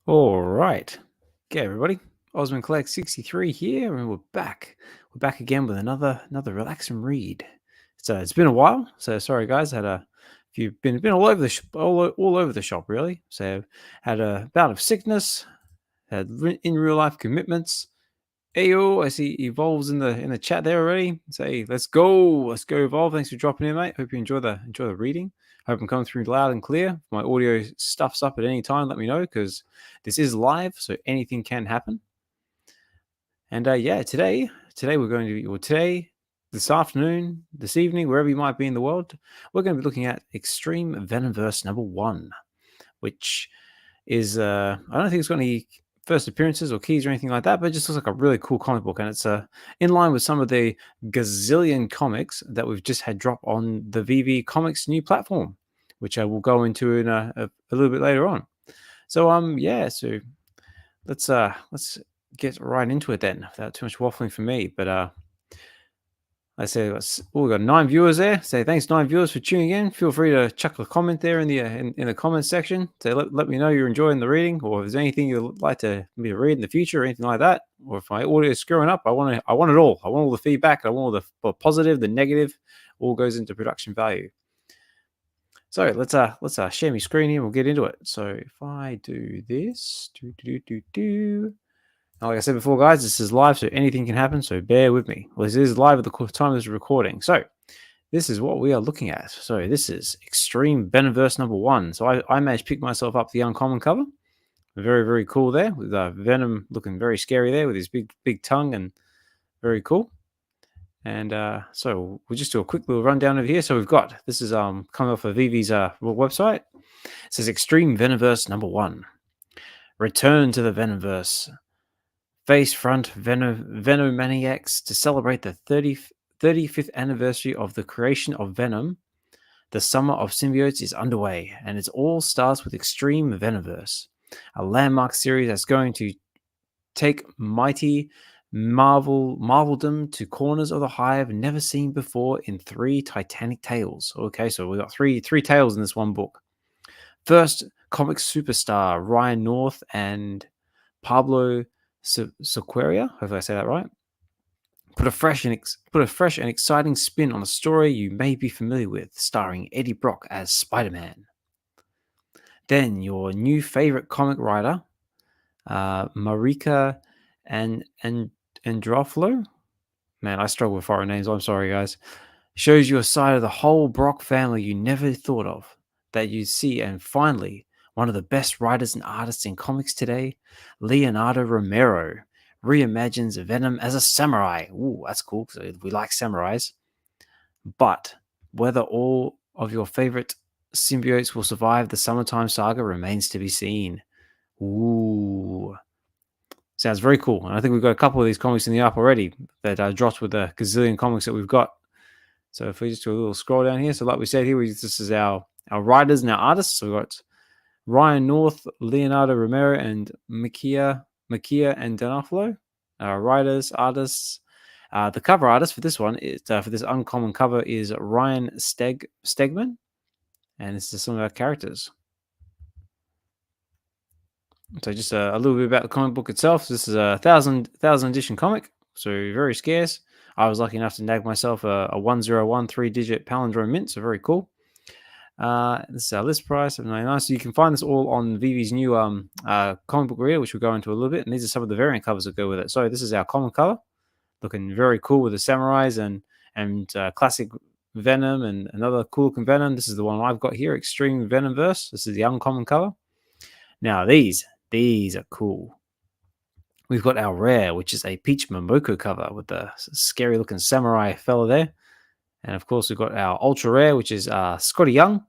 All right. Okay, everybody. Ozmankollects63 here, and we're back. We're back again with another relaxing read. So it's been a while. So sorry, guys. Had a few been all over the all over the shop really. So had a bout of sickness. Had in real life commitments. Ayo, I see Evolves in the chat there already. Say, let's go Evolve. Thanks for dropping in, mate. Hope you enjoy the reading. Hope I'm coming through loud and clear. If my audio stuffs up at any time, let me know because this is live, so anything can happen. And yeah, today we're going to be, or today, this afternoon, this evening, wherever you might be in the world, we're going to be looking at Extreme Venomverse #1, which is I don't think it's got any first appearances or keys or anything like that, but it just looks like a really cool comic book, and it's in line with some of the gazillion comics that we've just had drop on the VeVe Comics new platform, which I will go into in a little bit later on. So yeah, so let's get right into it then, without too much waffling for me. But I say, we've got 9 viewers there. Say thanks, 9 viewers, for tuning in. Feel free to chuck a comment there in the in the comment section to let me know you're enjoying the reading, or if there's anything you'd like me to read in the future, or anything like that. Or if my audio is screwing up, I want it all. I want all the feedback. I want all the positive, the negative, all goes into production value. So let's share my screen here. And we'll get into it. So if I do this, like I said before, guys, this is live, so anything can happen, so bear with me. Well, this is live at the time of this recording. So this is what we are looking at. So this is Extreme Venomverse #1. So I managed to pick myself up the uncommon cover. Very, very cool there, with Venom looking very scary there with his big tongue, and very cool. And so we'll just do a quick little rundown over here. So we've got, this is coming off of VeVe's website. It says Extreme Venomverse #1. Return to the Venomverse. Face front Venomaniacs to celebrate the 35th anniversary of the creation of Venom. The summer of symbiotes is underway, and it all starts with Extreme Venomverse, a landmark series that's going to take mighty Marveldom to corners of the hive never seen before in 3 titanic tales. Okay, so we got three tales in this one book. First, comic superstar Ryan North and Pablo Siqueira, hopefully I say that right, put a fresh and exciting spin on a story you may be familiar with, starring Eddie Brock as Spider-Man. Then your new favorite comic writer, Mirka and Andolfo. Man, I struggle with foreign names. I'm sorry, guys. Shows you a side of the whole Brock family you never thought of that you see, and finally, one of the best writers and artists in comics today, Leonardo Romero, reimagines Venom as a samurai. Ooh, that's cool, because we like samurais. But whether all of your favorite symbiotes will survive the summertime saga remains to be seen. Ooh. Sounds very cool. And I think we've got a couple of these comics in the app already that dropped with the gazillion comics that we've got. So if we just do a little scroll down here. So like we said here, this is our writers and our artists. So we've got Ryan North, Leonardo Romero, and Mirka and Andolfo. Writers, artists. The cover artist for this one is for this uncommon cover is Ryan Stegman, and this is some of our characters. So just a little bit about the comic book itself. This is a 1000 edition comic, so very scarce. I was lucky enough to nag myself a 101 3-digit palindrome mint, so very cool. This is our list price of $99. So you can find this all on VeVe's new comic book reader, which we'll go into a little bit. And these are some of the variant covers that go with it. So this is our common cover, looking very cool with the samurais and classic Venom and another cool looking Venom. This is the one I've got here, Extreme Venomverse. This is the uncommon cover. Now these are cool. We've got our rare, which is a Peach Momoko cover with the scary looking samurai fella there. And of course, we've got our ultra rare, which is Scotty Young,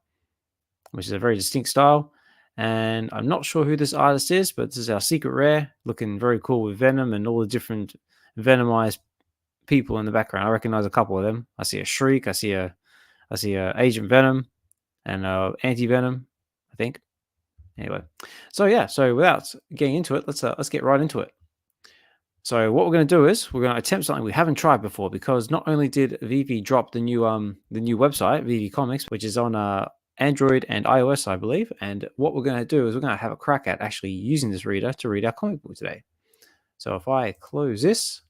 which is a very distinct style. And I'm not sure who this artist is, but this is our secret rare, looking very cool with Venom and all the different Venomized people in the background. I recognize a couple of them. I see a Shriek, I see a Agent Venom, and Anti Venom, I think. Anyway, so yeah. So without getting into it, let's get right into it. So what we're going to do is we're going to attempt something we haven't tried before, because not only did VeVe drop the new website, VeVe Comics, which is on Android and iOS, I believe. And what we're going to do is we're going to have a crack at actually using this reader to read our comic book today. So if I close this,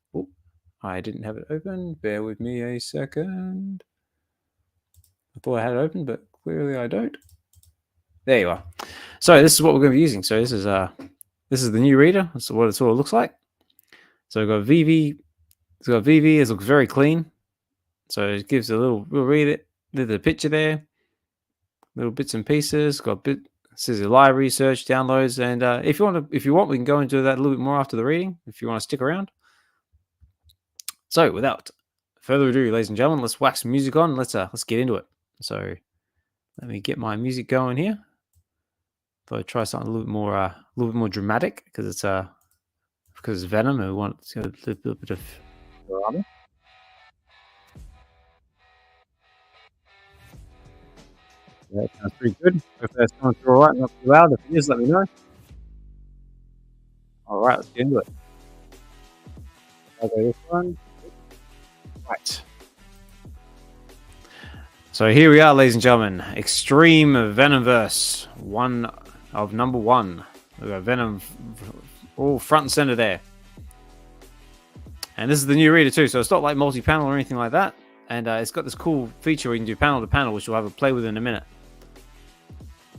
I didn't have it open. Bear with me a second. I thought I had it open, but clearly I don't. There you are. So this is what we're going to be using. So this is the new reader. That's what it sort of looks like. So we've got VeVe. It's got VeVe. It looks very clean. So it gives a little. We'll read it. There's the picture there. Little bits and pieces. Got says the library search downloads, and if you want, we can go and do that a little bit more after the reading. If you want to stick around. So without further ado, ladies and gentlemen, let's whack some music on. Let's get into it. So let me get my music going here. Thought I'd try something a little bit more dramatic because it's Venom and we want a little bit of drama. Yeah, that sounds pretty good. If that's coming through all right, not too loud. If it is, let me know. All right, let's get into it. Okay, this one. Right. So here we are, ladies and gentlemen. Extreme Venomverse, number 1. We've got Venom all front and center there. And this is the new reader too, so it's not like multi-panel or anything like that. And it's got this cool feature where you can do panel to panel, which we'll have a play with in a minute.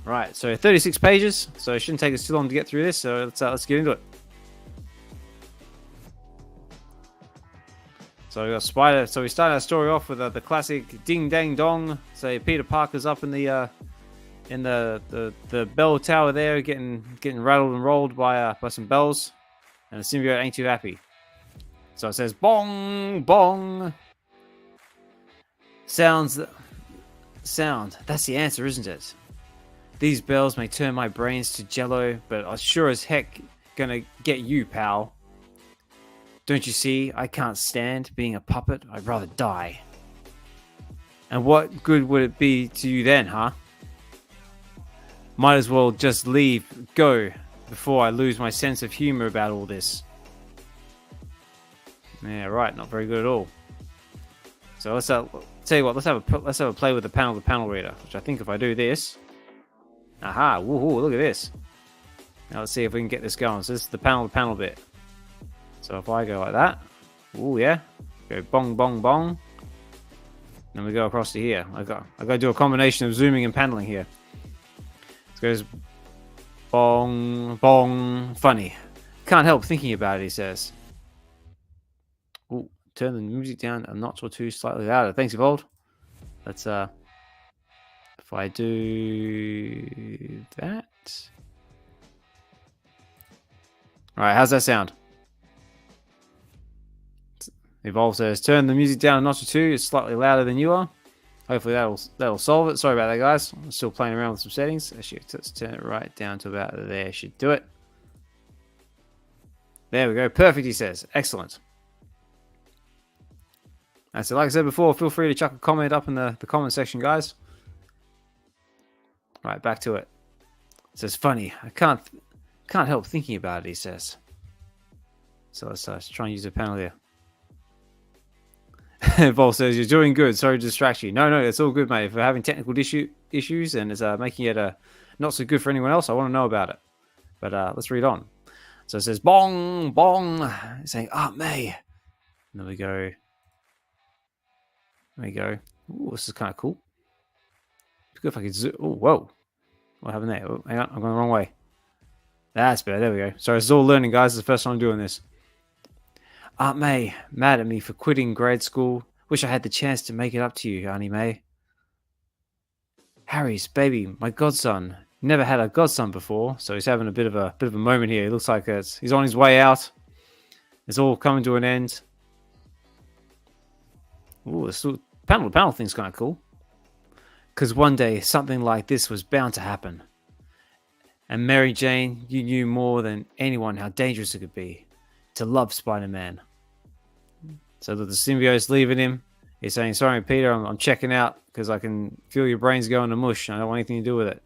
Right, so 36 pages, so it shouldn't take us too long to get through this. So let's get into it. So we got Spider. So we start our story off with the classic ding dang dong. So Peter Parker's up in the bell tower there, getting rattled and rolled by some bells, and the symbiote ain't too happy. So it says bong bong. Sound. That's the answer, isn't it? These bells may turn my brains to jello, but I'm sure as heck gonna get you, pal. Don't you see? I can't stand being a puppet. I'd rather die. And what good would it be to you then, huh? Might as well just go, before I lose my sense of humor about all this. Yeah, right. Not very good at all. So let's tell you what. Let's have a play with the panel reader. Which I think if I do this, aha! Woohoo! Look at this. Now let's see if we can get this going. So this is the panel bit. So if I go like that, oh yeah, go bong bong bong, then we go across to here. I got to do a combination of zooming and paneling here. It goes bong bong. Funny, can't help thinking about it. He says, "Ooh, turn the music down a notch or two, slightly louder." Thanks, Evolved. Let's if I do that. All right, how's that sound? Evolve says, turn the music down a notch or two. It's slightly louder than you are. Hopefully that'll solve it. Sorry about that, guys. I'm still playing around with some settings. Actually, let's turn it right down to about there. Should do it. There we go. Perfect, he says. Excellent. And so, like I said before, feel free to chuck a comment up in the comment section, guys. Right, back to it. It says, funny. I can't help thinking about it, he says. So let's try and use the panel here. Vol says, you're doing good. Sorry to distract you. No, it's all good, mate. If we're having technical issues and it's making it not so good for anyone else, I want to know about it. But let's read on. So it says, bong, bong. It's saying, Aunt May. And then we go. There we go. Ooh, this is kind of cool. It's good if I could zoom. Oh, whoa. What happened there? Oh, hang on. I'm going the wrong way. That's better. There we go. Sorry, it's all learning, guys. It's the first time I'm doing this. Aunt May, mad at me for quitting grade school. Wish I had the chance to make it up to you, Auntie May. Harry's baby, my godson. Never had a godson before, so he's having a bit of a moment here. It looks like he's on his way out. It's all coming to an end. Ooh, this panel thing's kind of cool. Because one day something like this was bound to happen. And Mary Jane, you knew more than anyone how dangerous it could be to love Spider-Man. So that the symbiote's leaving him. He's saying, sorry, Peter, I'm checking out because I can feel your brains going to mush. I don't want anything to do with it.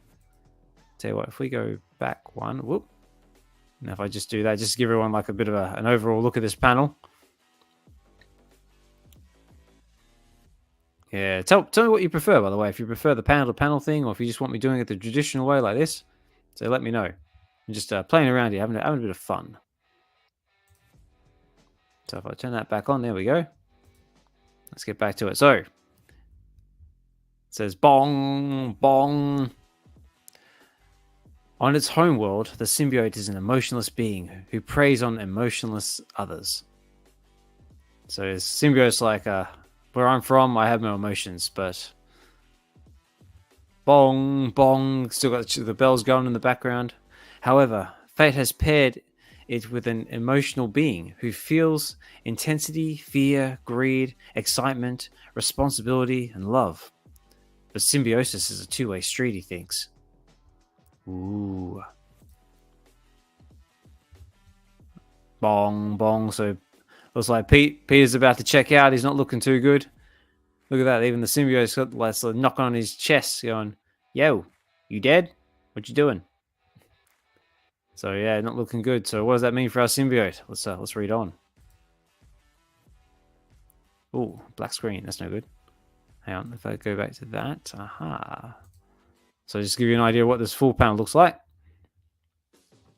Tell you what, if we go back one, whoop. Now if I just do that, just to give everyone like a bit of an overall look at this panel. Yeah, tell me what you prefer, by the way. If you prefer the panel-to-panel thing, or if you just want me doing it the traditional way like this, so let me know. I'm just playing around here, having a bit of fun. So if I turn that back on, there we go. Let's get back to it. So, it says bong, bong. On its homeworld, the symbiote is an emotionless being who preys on emotionless others. So symbiote's like, where I'm from, I have no emotions, but bong, bong, still got the bells going in the background. However, fate has paired it with an emotional being who feels intensity, fear, greed, excitement, responsibility, and love. But symbiosis is a two-way street, he thinks. Ooh. Bong, bong. So looks like Peter's about to check out. He's not looking too good. Look at that. Even the symbiote's got like a knock on his chest going, yo, you dead? What you doing? So yeah, not looking good. So what does that mean for our symbiote? Let's read on. Oh, black screen. That's no good. Hang on. If I go back to that. Aha. So just give you an idea of what this full panel looks like.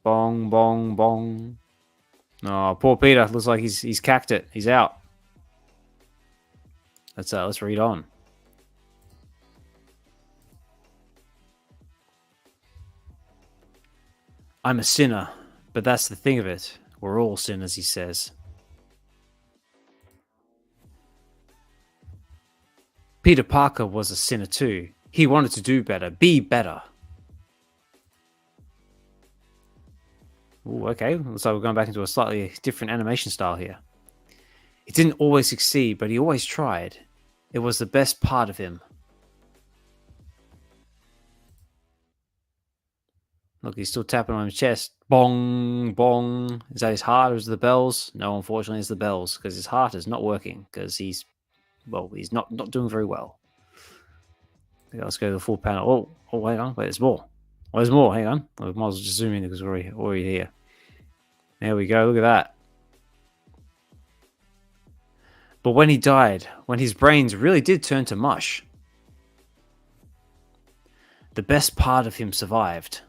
Bong, bong, bong. Oh, poor Peter. Looks like he's cacked it. He's out. Let's read on. I'm a sinner, but that's the thing of it. We're all sinners, he says. Peter Parker was a sinner too. He wanted to do better, be better. Ooh, okay, looks like we're going back into a slightly different animation style here. He didn't always succeed, but he always tried. It was the best part of him. Look, he's still tapping on his chest. Bong, bong. Is that his heart or is it the bells? No, unfortunately, it's the bells because his heart is not working because he's not doing very well. Okay, let's go to the full panel. Oh, hang on. Wait, there's more. Oh, there's more. Hang on. I might as well just zoom in because we're already here. There we go. Look at that. But when he died, when his brains really did turn to mush, the best part of him survived.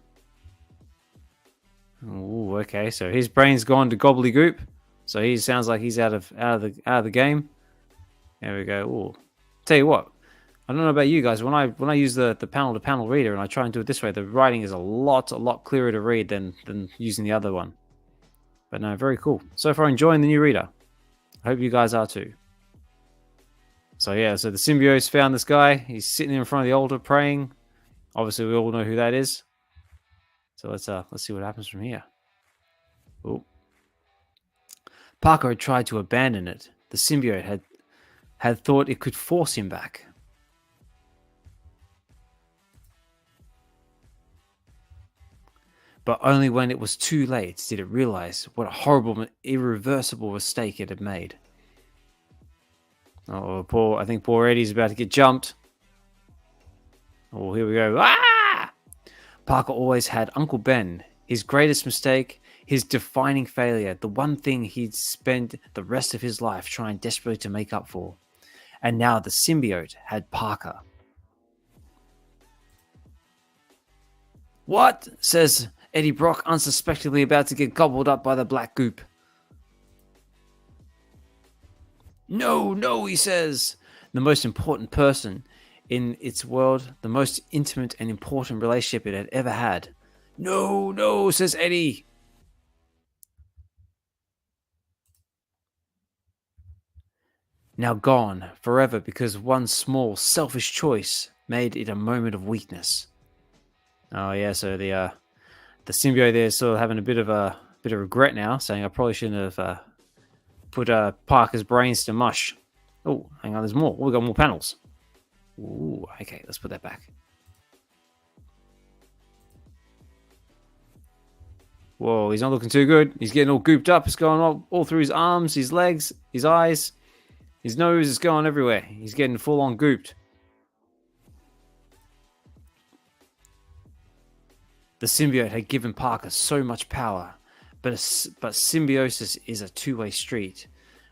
Ooh, okay. So his brain's gone to gobbledygook. So he sounds like he's out of the game. There we go. Ooh. Tell you what, I don't know about you guys. When I use the panel to panel reader and I try and do it this way, the writing is a lot clearer to read than using the other one. But no, very cool. So far, enjoying the new reader. I hope you guys are too. So yeah, so the symbiote's found this guy. He's sitting in front of the altar praying. Obviously, we all know who that is. So let's see what happens from here. Ooh. Parker had tried to abandon it. The symbiote had thought it could force him back. But only when it was too late did it realize what a horrible, irreversible mistake it had made. Oh, I think poor Eddie's about to get jumped. Oh, here we go. Ah! Parker always had Uncle Ben, his greatest mistake, his defining failure, the one thing he'd spend the rest of his life trying desperately to make up for. And now the symbiote had Parker. What? Says Eddie Brock, unsuspectingly about to get gobbled up by the black goop. No, he says. The most important person in its world, the most intimate and important relationship it had ever had. No, says Eddie. Now gone forever because one small selfish choice made it a moment of weakness. Oh yeah, so the symbiote there is sort of having a bit of regret now, saying I probably shouldn't have put Parker's brains to mush. Oh, hang on, there's more. Oh, we got more panels. Ooh, okay, let's put that back. Whoa, he's not looking too good. He's getting all gooped up. It's going all through his arms, his legs, his eyes, his nose is going everywhere. He's getting full on gooped. The symbiote had given Parker so much power, but symbiosis is a two-way street.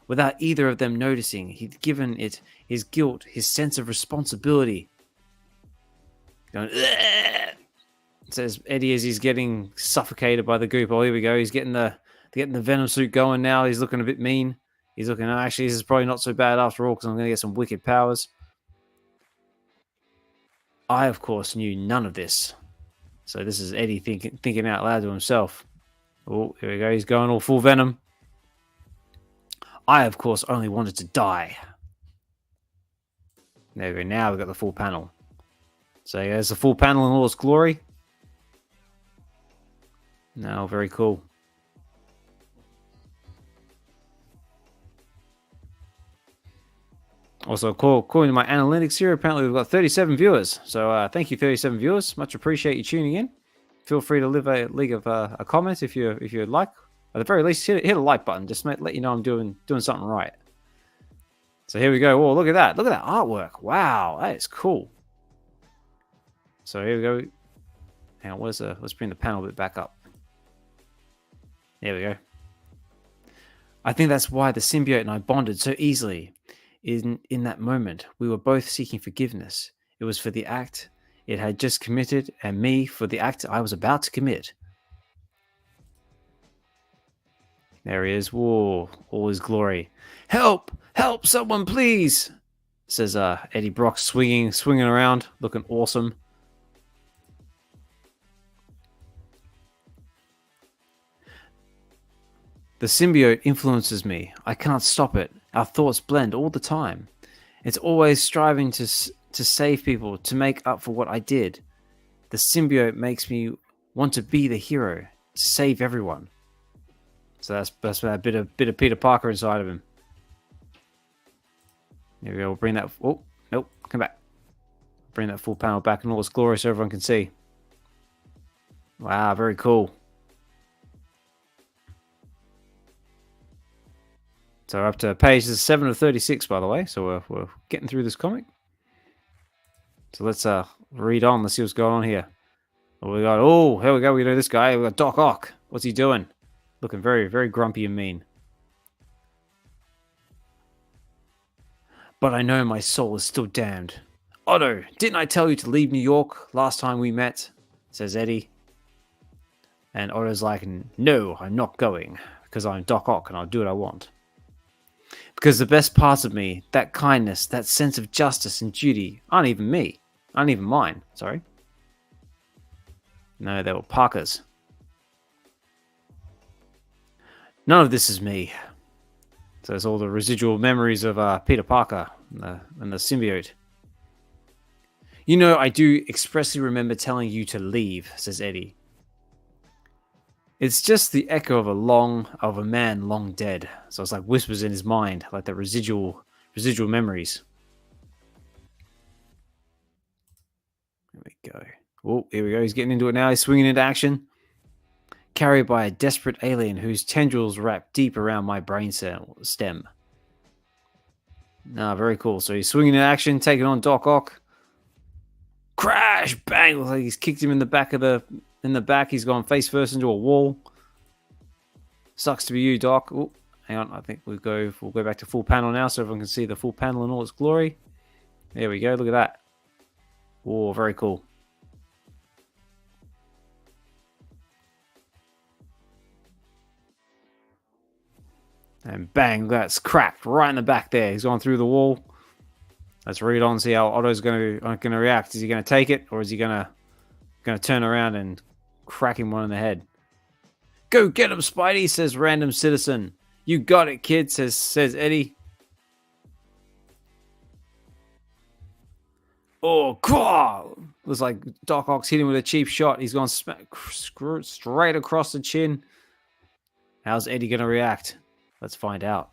without either of them noticing. He'd given it his guilt, his sense of responsibility. Going, ugh! Says Eddie as he's getting suffocated by the goop. Oh, here we go. He's getting the venom suit going now. He's looking a bit mean. He's looking, oh, actually, this is probably not so bad after all because I'm going to get some wicked powers. I, of course, knew none of this. So this is Eddie thinking out loud to himself. Oh, here we go. He's going all full venom. I, of course, only wanted to die. There we go. Now we've got the full panel. So yeah, there's the full panel in all its glory. Now, very cool. Also, according to my analytics here, apparently we've got 37 viewers. So thank you, 37 viewers. Much appreciate you tuning in. Feel free to leave a comment if you'd like. At the very least, hit a like button. Just let you know I'm doing something right. So here we go. Oh, look at that! Look at that artwork! Wow, that is cool. So here we go. Hang on, let's bring the panel a bit back up. There we go. I think that's why the symbiote and I bonded so easily. In that moment, we were both seeking forgiveness. It was for the act it had just committed, and me for the act I was about to commit. There he is. Whoa, all his glory. Help! Help! Someone, please! Says Eddie Brock, swinging around, looking awesome. The symbiote influences me. I can't stop it. Our thoughts blend all the time. It's always striving to save people, to make up for what I did. The symbiote makes me want to be the hero, to save everyone. So that's a bit of Peter Parker inside of him. There we go. We'll bring that. Oh, nope. Come back. Bring that full panel back in all its glory so everyone can see. Wow, very cool. So we're up to pages 7 of 36, by the way. So we're getting through this comic. So let's read on. Let's see what's going on here. What we got? Oh, here we go. We know this guy. We got Doc Ock. What's he doing? Looking very, very grumpy and mean. But I know my soul is still damned. Otto, didn't I tell you to leave New York last time we met? Says Eddie. And Otto's like, no, I'm not going. Because I'm Doc Ock and I'll do what I want. Because the best parts of me, that kindness, that sense of justice and duty, aren't even me. Aren't even mine, sorry. No, they were Parker's. None of this is me. So it's all the residual memories of Peter Parker and the symbiote. You know, I do expressly remember telling you to leave, says Eddie. It's just the echo of a man long dead. So it's like whispers in his mind, like the residual memories. There we go. Oh, here we go. He's getting into it now. He's swinging into action. Carried by a desperate alien whose tendrils wrap deep around my brain stem. Ah, very cool. So he's swinging in action, taking on Doc Ock. Crash! Bang! Looks like he's kicked him in the back. He's gone face first into a wall. Sucks to be you, Doc. Oh, hang on. I think we'll go back to full panel now so everyone can see the full panel in all its glory. There we go. Look at that. Oh, very cool. And bang, that's cracked right in the back there. He's gone through the wall. Let's read on and see how Otto's going to react. Is he going to take it, or is he going to turn around and crack him one in the head? Go get him, Spidey, says random citizen. You got it, kid, says Eddie. Oh, God! Looks like Doc Ock's hit him with a cheap shot. He's gone straight across the chin. How's Eddie going to react? Let's find out.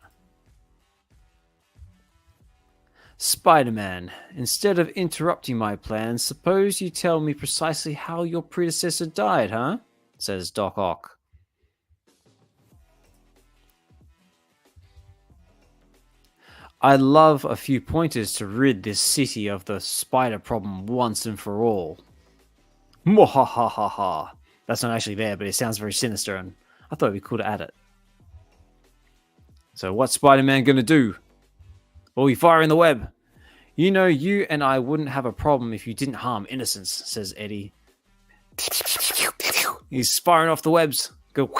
Spider-Man, instead of interrupting my plans, suppose you tell me precisely how your predecessor died, huh? Says Doc Ock. I'd love a few pointers to rid this city of the spider problem once and for all. Mwahahaha. That's not actually there, but it sounds very sinister, and I thought it'd be cool to add it. So what's Spider-Man going to do? Well, we fire in the web. You know, you and I wouldn't have a problem if you didn't harm innocents, says Eddie. He's firing off the webs. Go.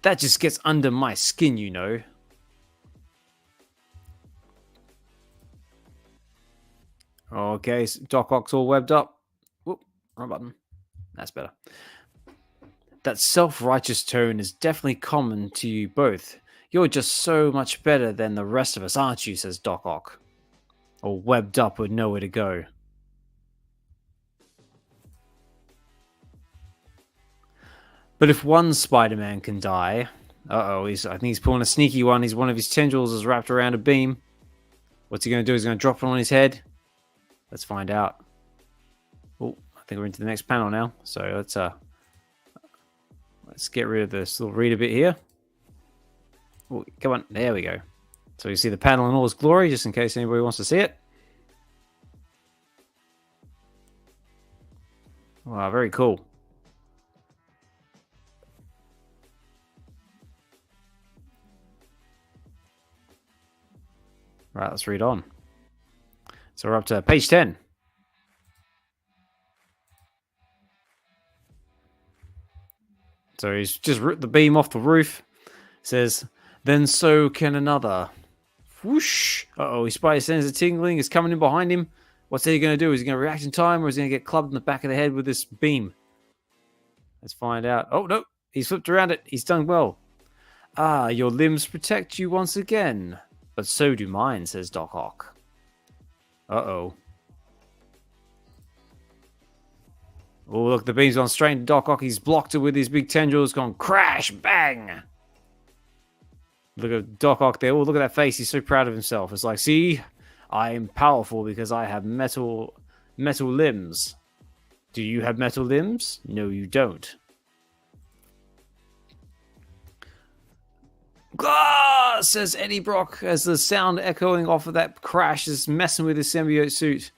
That just gets under my skin, you know. Okay, so Doc Ock's all webbed up. Whoop, wrong button. That's better. That self-righteous tone is definitely common to you both. You're just so much better than the rest of us, aren't you, says Doc Ock. All webbed up with nowhere to go. But if one Spider-Man can die... Uh-oh, I think he's pulling a sneaky one. One of his tendrils is wrapped around a beam. What's he going to do? He's going to drop it on his head. Let's find out. Oh, I think we're into the next panel now. So let's get rid of this little reader bit here. Oh, come on. There we go. So you see the panel in all its glory, just in case anybody wants to see it. Wow, very cool. Right, let's read on. So we're up to page 10. So he's just ripped the beam off the roof. Says, then so can another. Whoosh. Uh-oh, his spider sense a tingling. Is coming in behind him. What's he going to do? Is he going to react in time, or is he going to get clubbed in the back of the head with this beam? Let's find out. Oh, no. He's flipped around it. He's done well. Ah, your limbs protect you once again. But so do mine, says Doc Ock. Uh-oh. Oh, look, the beam's gone straight into Doc Ock. He's blocked it with his big tendrils. Gone crash, bang. Look at Doc Ock there. Oh, look at that face. He's so proud of himself. It's like, see, I'm powerful because I have metal limbs. Do you have metal limbs? No, you don't. Gah! Says Eddie Brock as the sound echoing off of that crash is messing with his symbiote suit.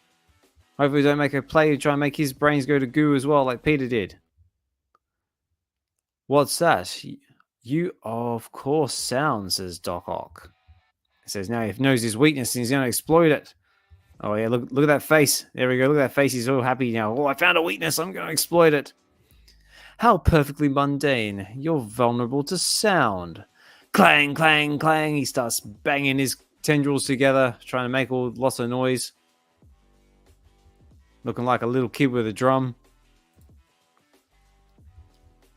Hopefully don't make a play to try and make his brains go to goo as well, like Peter did. What's that? You, of course, sound, says Doc Ock. He says now he knows his weakness and he's going to exploit it. Oh, yeah, look at that face. There we go. Look at that face. He's all happy now. Oh, I found a weakness. I'm going to exploit it. How perfectly mundane. You're vulnerable to sound. Clang, clang, clang. He starts banging his tendrils together, trying to make lots of noise. Looking like a little kid with a drum.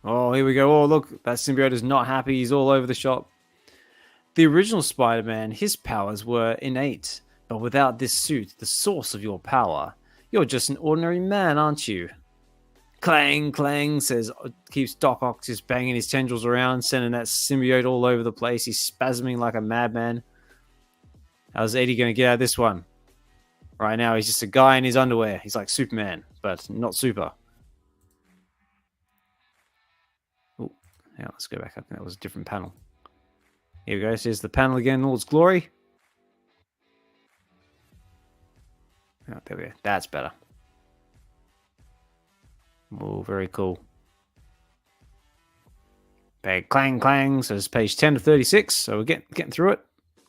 Oh, here we go. Oh, look. That symbiote is not happy. He's all over the shop. The original Spider-Man, his powers were innate. But without this suit, the source of your power, you're just an ordinary man, aren't you? Clang, clang, keeps Doc Ock just banging his tendrils around, sending that symbiote all over the place. He's spasming like a madman. How's Eddie going to get out of this one? Right now, he's just a guy in his underwear. He's like Superman, but not super. Oh, yeah, let's go back up. That was a different panel. Here we go. So here's the panel again in all its glory. Oh, there we go. That's better. Oh, very cool. Bang, clang, clang. So it's page 10 to 36. So we're getting through it.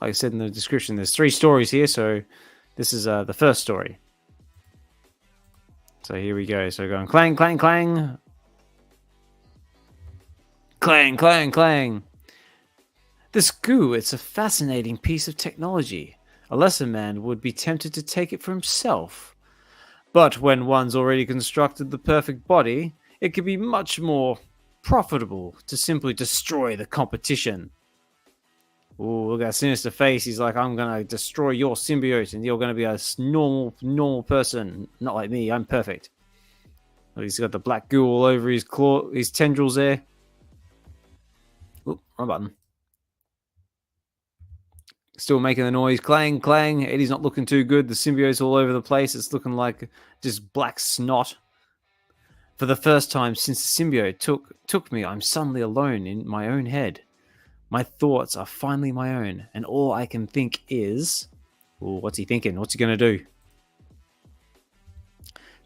Like I said in the description, there's 3 stories here. So this is the first story. So here we go. So going clang, clang, clang. Clang, clang, clang. This goo, it's a fascinating piece of technology. A lesser man would be tempted to take it for himself. But when one's already constructed the perfect body, it can be much more profitable to simply destroy the competition. Ooh, look at that sinister face. He's like, I'm going to destroy your symbiote and you're going to be a normal person. Not like me, I'm perfect. Look, he's got the black goo all over his tendrils there. Oop, wrong button. Still making the noise. Clang, clang. Eddie's not looking too good. The symbiote's all over the place. It's looking like just black snot. For the first time since the symbiote took me, I'm suddenly alone in my own head. My thoughts are finally my own, and all I can think is... Ooh, what's he thinking? What's he going to do?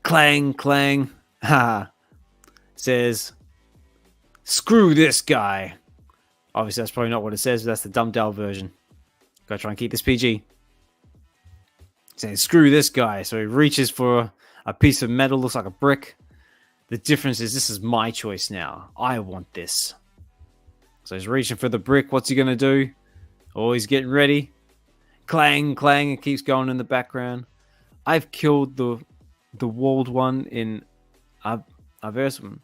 Clang, clang. Ha! Says, Screw this guy. Obviously, that's probably not what it says, but that's the dumbed down version. Gotta try and keep this PG. Saying, screw this guy. So he reaches for a piece of metal, looks like a brick. The difference is this is my choice now. I want this. So he's reaching for the brick. What's he going to do? Oh, he's getting ready. Clang, clang. It keeps going in the background. I've killed the walled one in Aversum.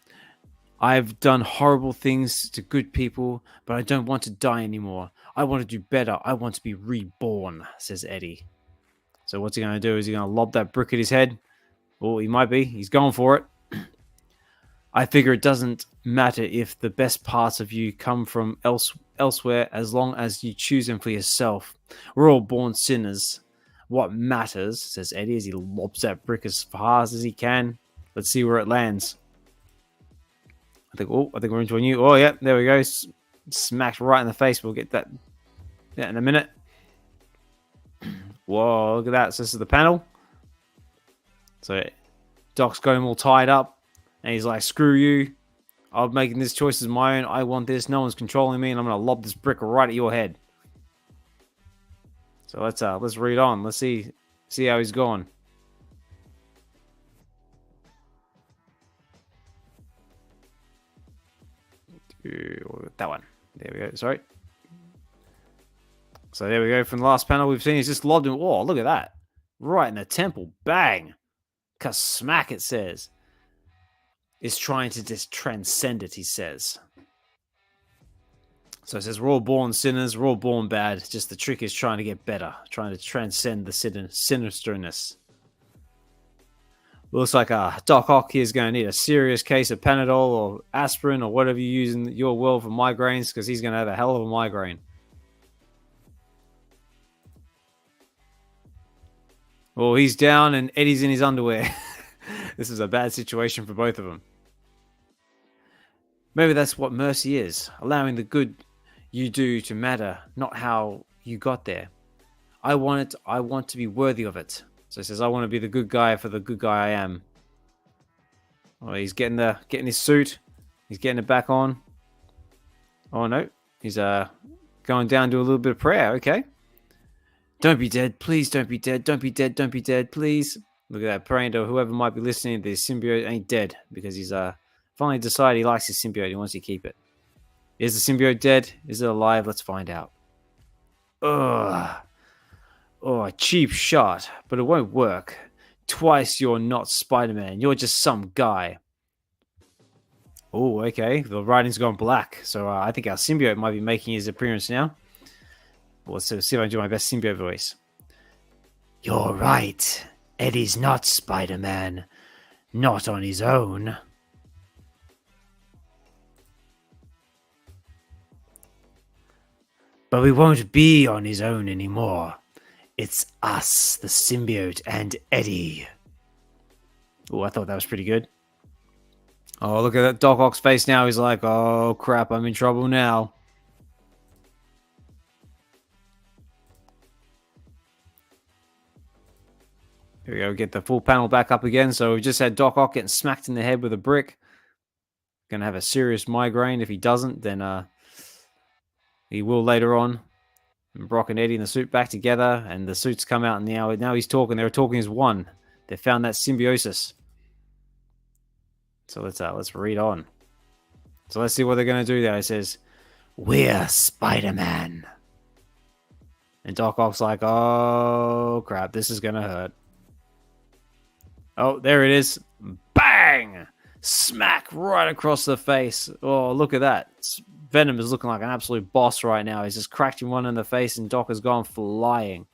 I've done horrible things to good people, but I don't want to die anymore. I want to do better. I want to be reborn, says Eddie. So what's he going to do? Is he going to lob that brick at his head? Oh, he might be. He's going for it. I figure it doesn't matter if the best parts of you come from elsewhere as long as you choose them for yourself. We're all born sinners. What matters, says Eddie as he lobs that brick as fast as he can. Let's see where it lands. I think we're into a new... Oh, yeah, there we go. Smacked right in the face. We'll get that in a minute. Whoa, look at that. So this is the panel. So Doc's got him all tied up. And he's like, screw you. I'm making this choice as my own. I want this. No one's controlling me. And I'm going to lob this brick right at your head. So let's read on. Let's see how he's going. That one. There we go. Sorry. So there we go. From the last panel we've seen, he's just lobbed him. Oh, look at that. Right in the temple. Bang. Smack, it says. Is trying to just transcend it, he says. So it says, we're all born sinners, we're all born bad. Just the trick is trying to get better, trying to transcend the sinisterness. Looks like Doc Ock here is going to need a serious case of Panadol or aspirin or whatever you use in your world for migraines, because he's going to have a hell of a migraine. Well, he's down and Eddie's in his underwear. This is a bad situation for both of them. Maybe that's what mercy is, allowing the good you do to matter, not how you got there. I want to be worthy of it. So he says, I want to be the good guy for the good guy I am. Oh, he's getting his suit. He's getting it back on. Oh no, he's going down to a little bit of prayer. Okay. Don't be dead, please. Don't be dead. Don't be dead. Don't be dead, please. Look at that, praying to whoever might be listening. The symbiote ain't dead because he's finally decided he likes his symbiote. He wants to keep it. Is the symbiote dead? Is it alive? Let's find out. Ugh. Oh, a cheap shot, but it won't work. Twice you're not Spider-Man. You're just some guy. Oh, okay. The writing's gone black. So I think our symbiote might be making his appearance now. Well, let's see if I can do my best symbiote voice. You're right. Eddie's not Spider-Man. Not on his own. But we won't be on his own anymore. It's us, the symbiote, and Eddie. Oh, I thought that was pretty good. Oh, look at that Doc Ock's face now. He's like, oh, crap, I'm in trouble now. Here we go, get the full panel back up again. So we just had Doc Ock getting smacked in the head with a brick. Gonna have a serious migraine. If he doesn't, then he will later on. And Brock and Eddie in the suit back together, and the suits come out, and now he's talking. They're talking as one. They found that symbiosis. So let's read on. So let's see what they're gonna do there. It says, "We're Spider-Man," and Doc Ock's like, "Oh crap, this is gonna hurt." Oh, there it is. Bang! Smack right across the face. Oh, look at that. Venom is looking like an absolute boss right now. He's just cracked him one in the face and Doc has gone flying.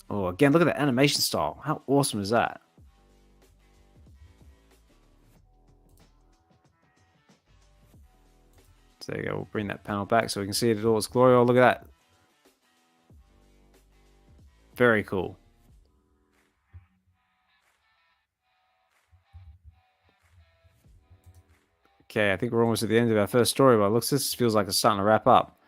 Oh, again, look at that animation style. How awesome is that? So there you go. We'll bring that panel back so we can see it in all its glory. Oh, look at that. Very cool. Okay, I think we're almost at the end of our first story, but this feels like it's starting to wrap up.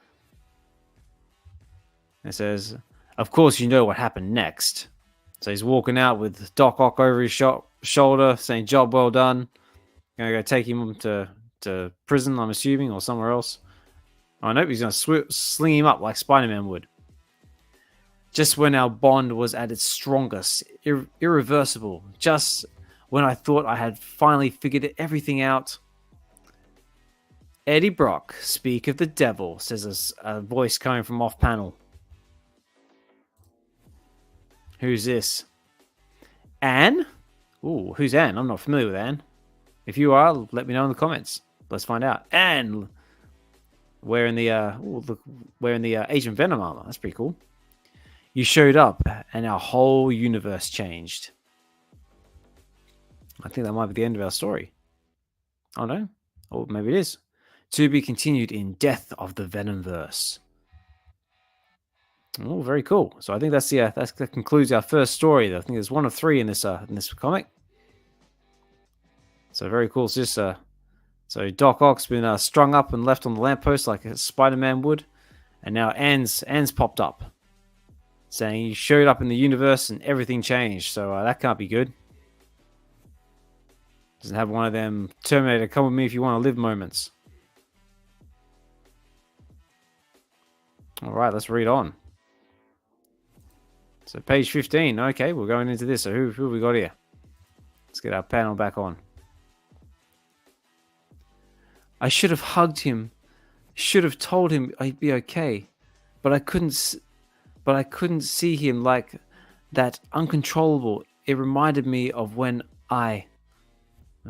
It says, of course you know what happened next. So he's walking out with Doc Ock over his shoulder, saying, job well done. Gonna go take him to prison, I'm assuming, or somewhere else. Oh, nope, he's gonna sling him up like Spider-Man would. Just when our bond was at its strongest, irreversible, just when I thought I had finally figured everything out. Eddie Brock, speak of the devil, says a voice coming from off panel. Who's this? Anne? Ooh, who's Anne? I'm not familiar with Anne. If you are, let me know in the comments. Let's find out. Anne, wearing the Agent Venom armor. That's pretty cool. You showed up, and our whole universe changed. I think that might be the end of our story. Oh no, or maybe it is. To be continued in Death of the Venomverse. Oh, very cool. So I think that concludes our first story. I think there's one of three in this comic. So very cool. So so Doc Ock's been strung up and left on the lamppost like a Spider-Man would, and now Anne's popped up, saying he showed up in the universe and everything changed. So that can't be good. Doesn't have one of them Terminator come with me if you want to live moments. All right, let's read on. So page 15. Okay, we're going into this. So who have we got here? Let's get our panel back on. I should have hugged him. Should have told him I'd be okay, but I couldn't see him like that, uncontrollable. It reminded me of when I...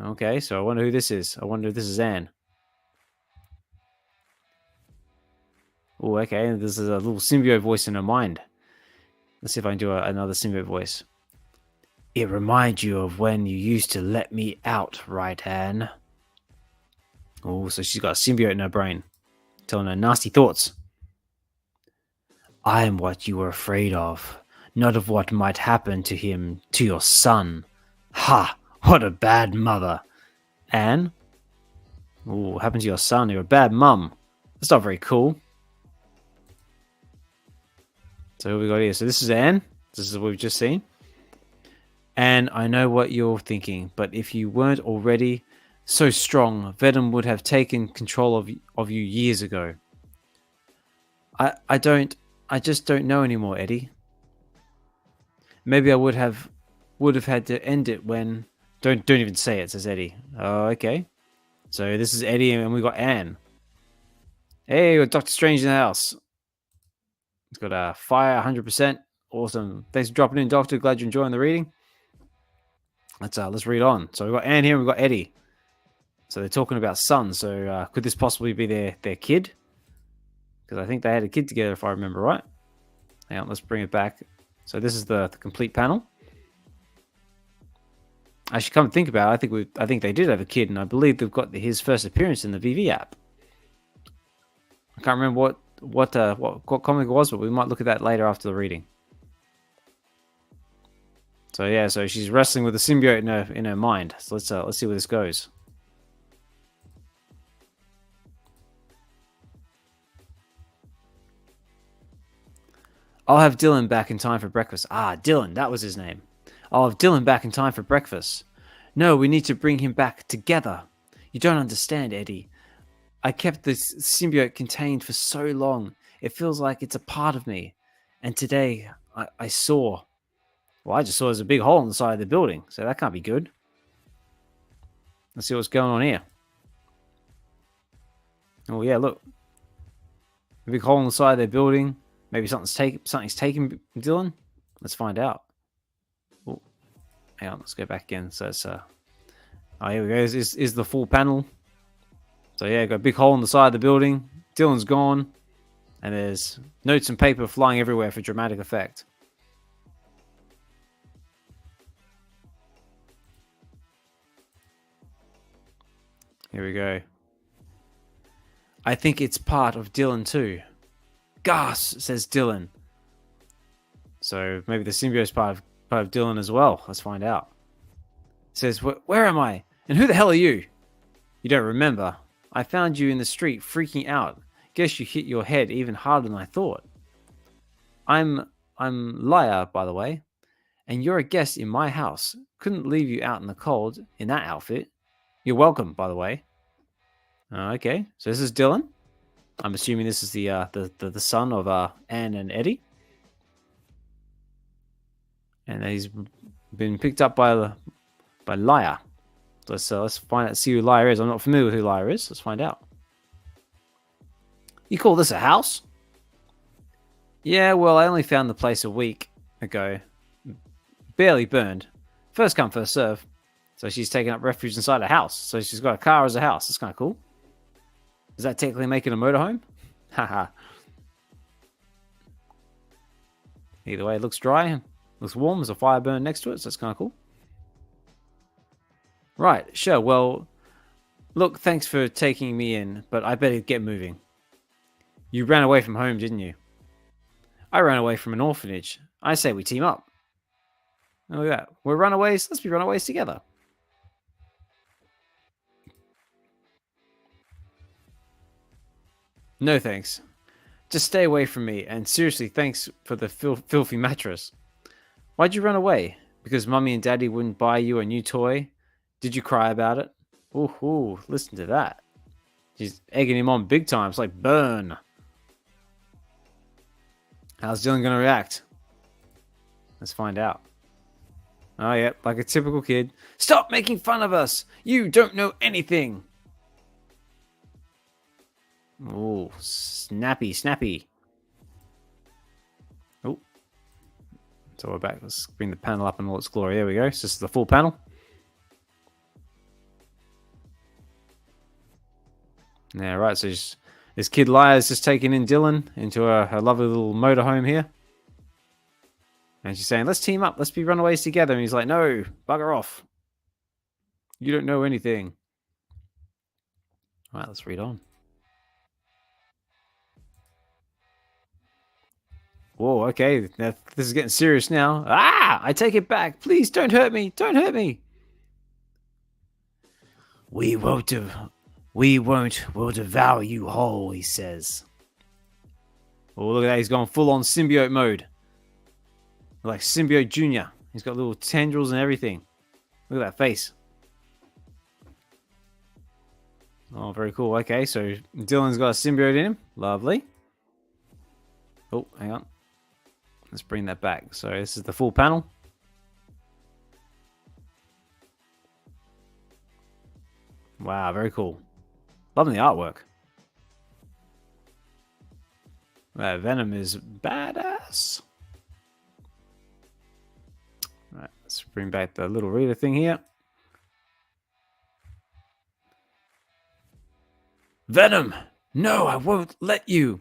Okay, so I wonder who this is. I wonder if this is Anne. Oh, okay, this is a little symbiote voice in her mind. Let's see if I can do another symbiote voice. It reminds you of when you used to let me out, right, Anne? Oh, so she's got a symbiote in her brain, telling her nasty thoughts. I'm what you were afraid of, not of what might happen to him, to your son. Ha! What a bad mother. Anne? Oh, what happened to your son? You're a bad mum. That's not very cool. So who we got here? So this is Anne. This is what we've just seen. And I know what you're thinking, but if you weren't already so strong, Venom would have taken control of you years ago. I just don't know anymore, Eddie. Maybe I would have had to end it when... Don't even say it, says Eddie. Oh, okay. So this is Eddie, and we got Anne. Hey, we got Dr. Strange in the house. It's got a fire 100%. Awesome. Thanks for dropping in, Doctor. Glad you're enjoying the reading. Let's read on. So we've got Anne here, and we've got Eddie. So they're talking about sons. So could this possibly be their kid? Because I think they had a kid together, if I remember right. Hang on, let's bring it back. So this is the complete panel. I should come and think about it. I think they did have a kid, and I believe they've got his first appearance in the VeVe app. I can't remember what comic it was, but we might look at that later after the reading. So yeah, so she's wrestling with the symbiote in her mind. So let's see where this goes. I'll have Dylan back in time for breakfast. Ah, Dylan, that was his name. I'll have Dylan back in time for breakfast. No, we need to bring him back together. You don't understand, Eddie. I kept this symbiote contained for so long. It feels like it's a part of me. And today, I saw... Well, I just saw there's a big hole in the side of the building, so that can't be good. Let's see what's going on here. Oh, yeah, look. A big hole in the side of their building. Maybe something's taking Dylan. Let's find out. Oh, hang on, let's go back again. So it's oh, here we go. This is the full panel. So yeah, got a big hole in the side of the building. Dylan's gone, and there's notes and paper flying everywhere for dramatic effect. Here we go. I think it's part of Dylan too. Gas, says Dylan. So maybe the symbiote's part of Dylan as well. Let's find out. It says, where am I? And who the hell are you? You don't remember. I found you in the street freaking out. Guess you hit your head even harder than I thought. I'm Liar, by the way. And you're a guest in my house. Couldn't leave you out in the cold in that outfit. You're welcome, by the way. Okay, so this is Dylan. I'm assuming this is the son of Anne and Eddie, and he's been picked up by Liar. Let's find out, see who Liar is. I'm not familiar with who Liar is. Let's find out. You call this a house? Yeah, well, I only found the place a week ago. Barely burned. First come, first serve. So she's taking up refuge inside a house. So she's got a car as a house. That's kind of cool. Does that technically make it a motorhome? Haha. Either way, it looks dry. Looks warm. There's a fire burn next to it, so that's kind of cool. Right, sure. Well, look, thanks for taking me in, but I better get moving. You ran away from home, didn't you? I ran away from an orphanage. I say we team up. Look at that. We're runaways. Let's be runaways together. No thanks. Just stay away from me, and seriously, thanks for the filthy mattress. Why'd you run away? Because Mummy and Daddy wouldn't buy you a new toy? Did you cry about it? Ooh, listen to that. She's egging him on big time. It's like, burn. How's Dylan going to react? Let's find out. Oh, yeah, like a typical kid. Stop making fun of us! You don't know anything! Oh, snappy. Oh. So we're back. Let's bring the panel up in all its glory. There we go. So this is the full panel. Yeah, right. So this kid Liar's just taking in Dylan into her lovely little motorhome here. And she's saying, let's team up. Let's be runaways together. And he's like, no, bugger off. You don't know anything. All right, let's read on. Whoa, okay. This is getting serious now. Ah, I take it back. Please don't hurt me. Don't hurt me. We won't. We'll devour you whole, he says. Oh, look at that. He's gone full on symbiote mode. Like Symbiote Jr. He's got little tendrils and everything. Look at that face. Oh, very cool. Okay, so Dylan's got a symbiote in him. Lovely. Oh, hang on. Let's bring that back. So this is the full panel. Wow, very cool. Loving the artwork. Venom is badass. All right, let's bring back the little reader thing here. Venom! No, I won't let you.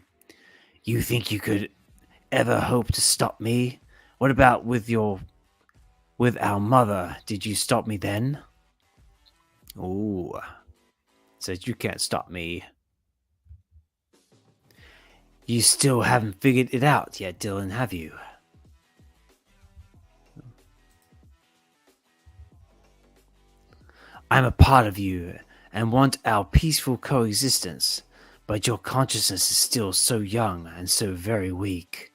You think you could ever hope to stop me? What about with our mother? Did you stop me then? Ooh. Says you can't stop me. You still haven't figured it out yet, Dylan, have you? I'm a part of you and want our peaceful coexistence, but your consciousness is still so young and so very weak.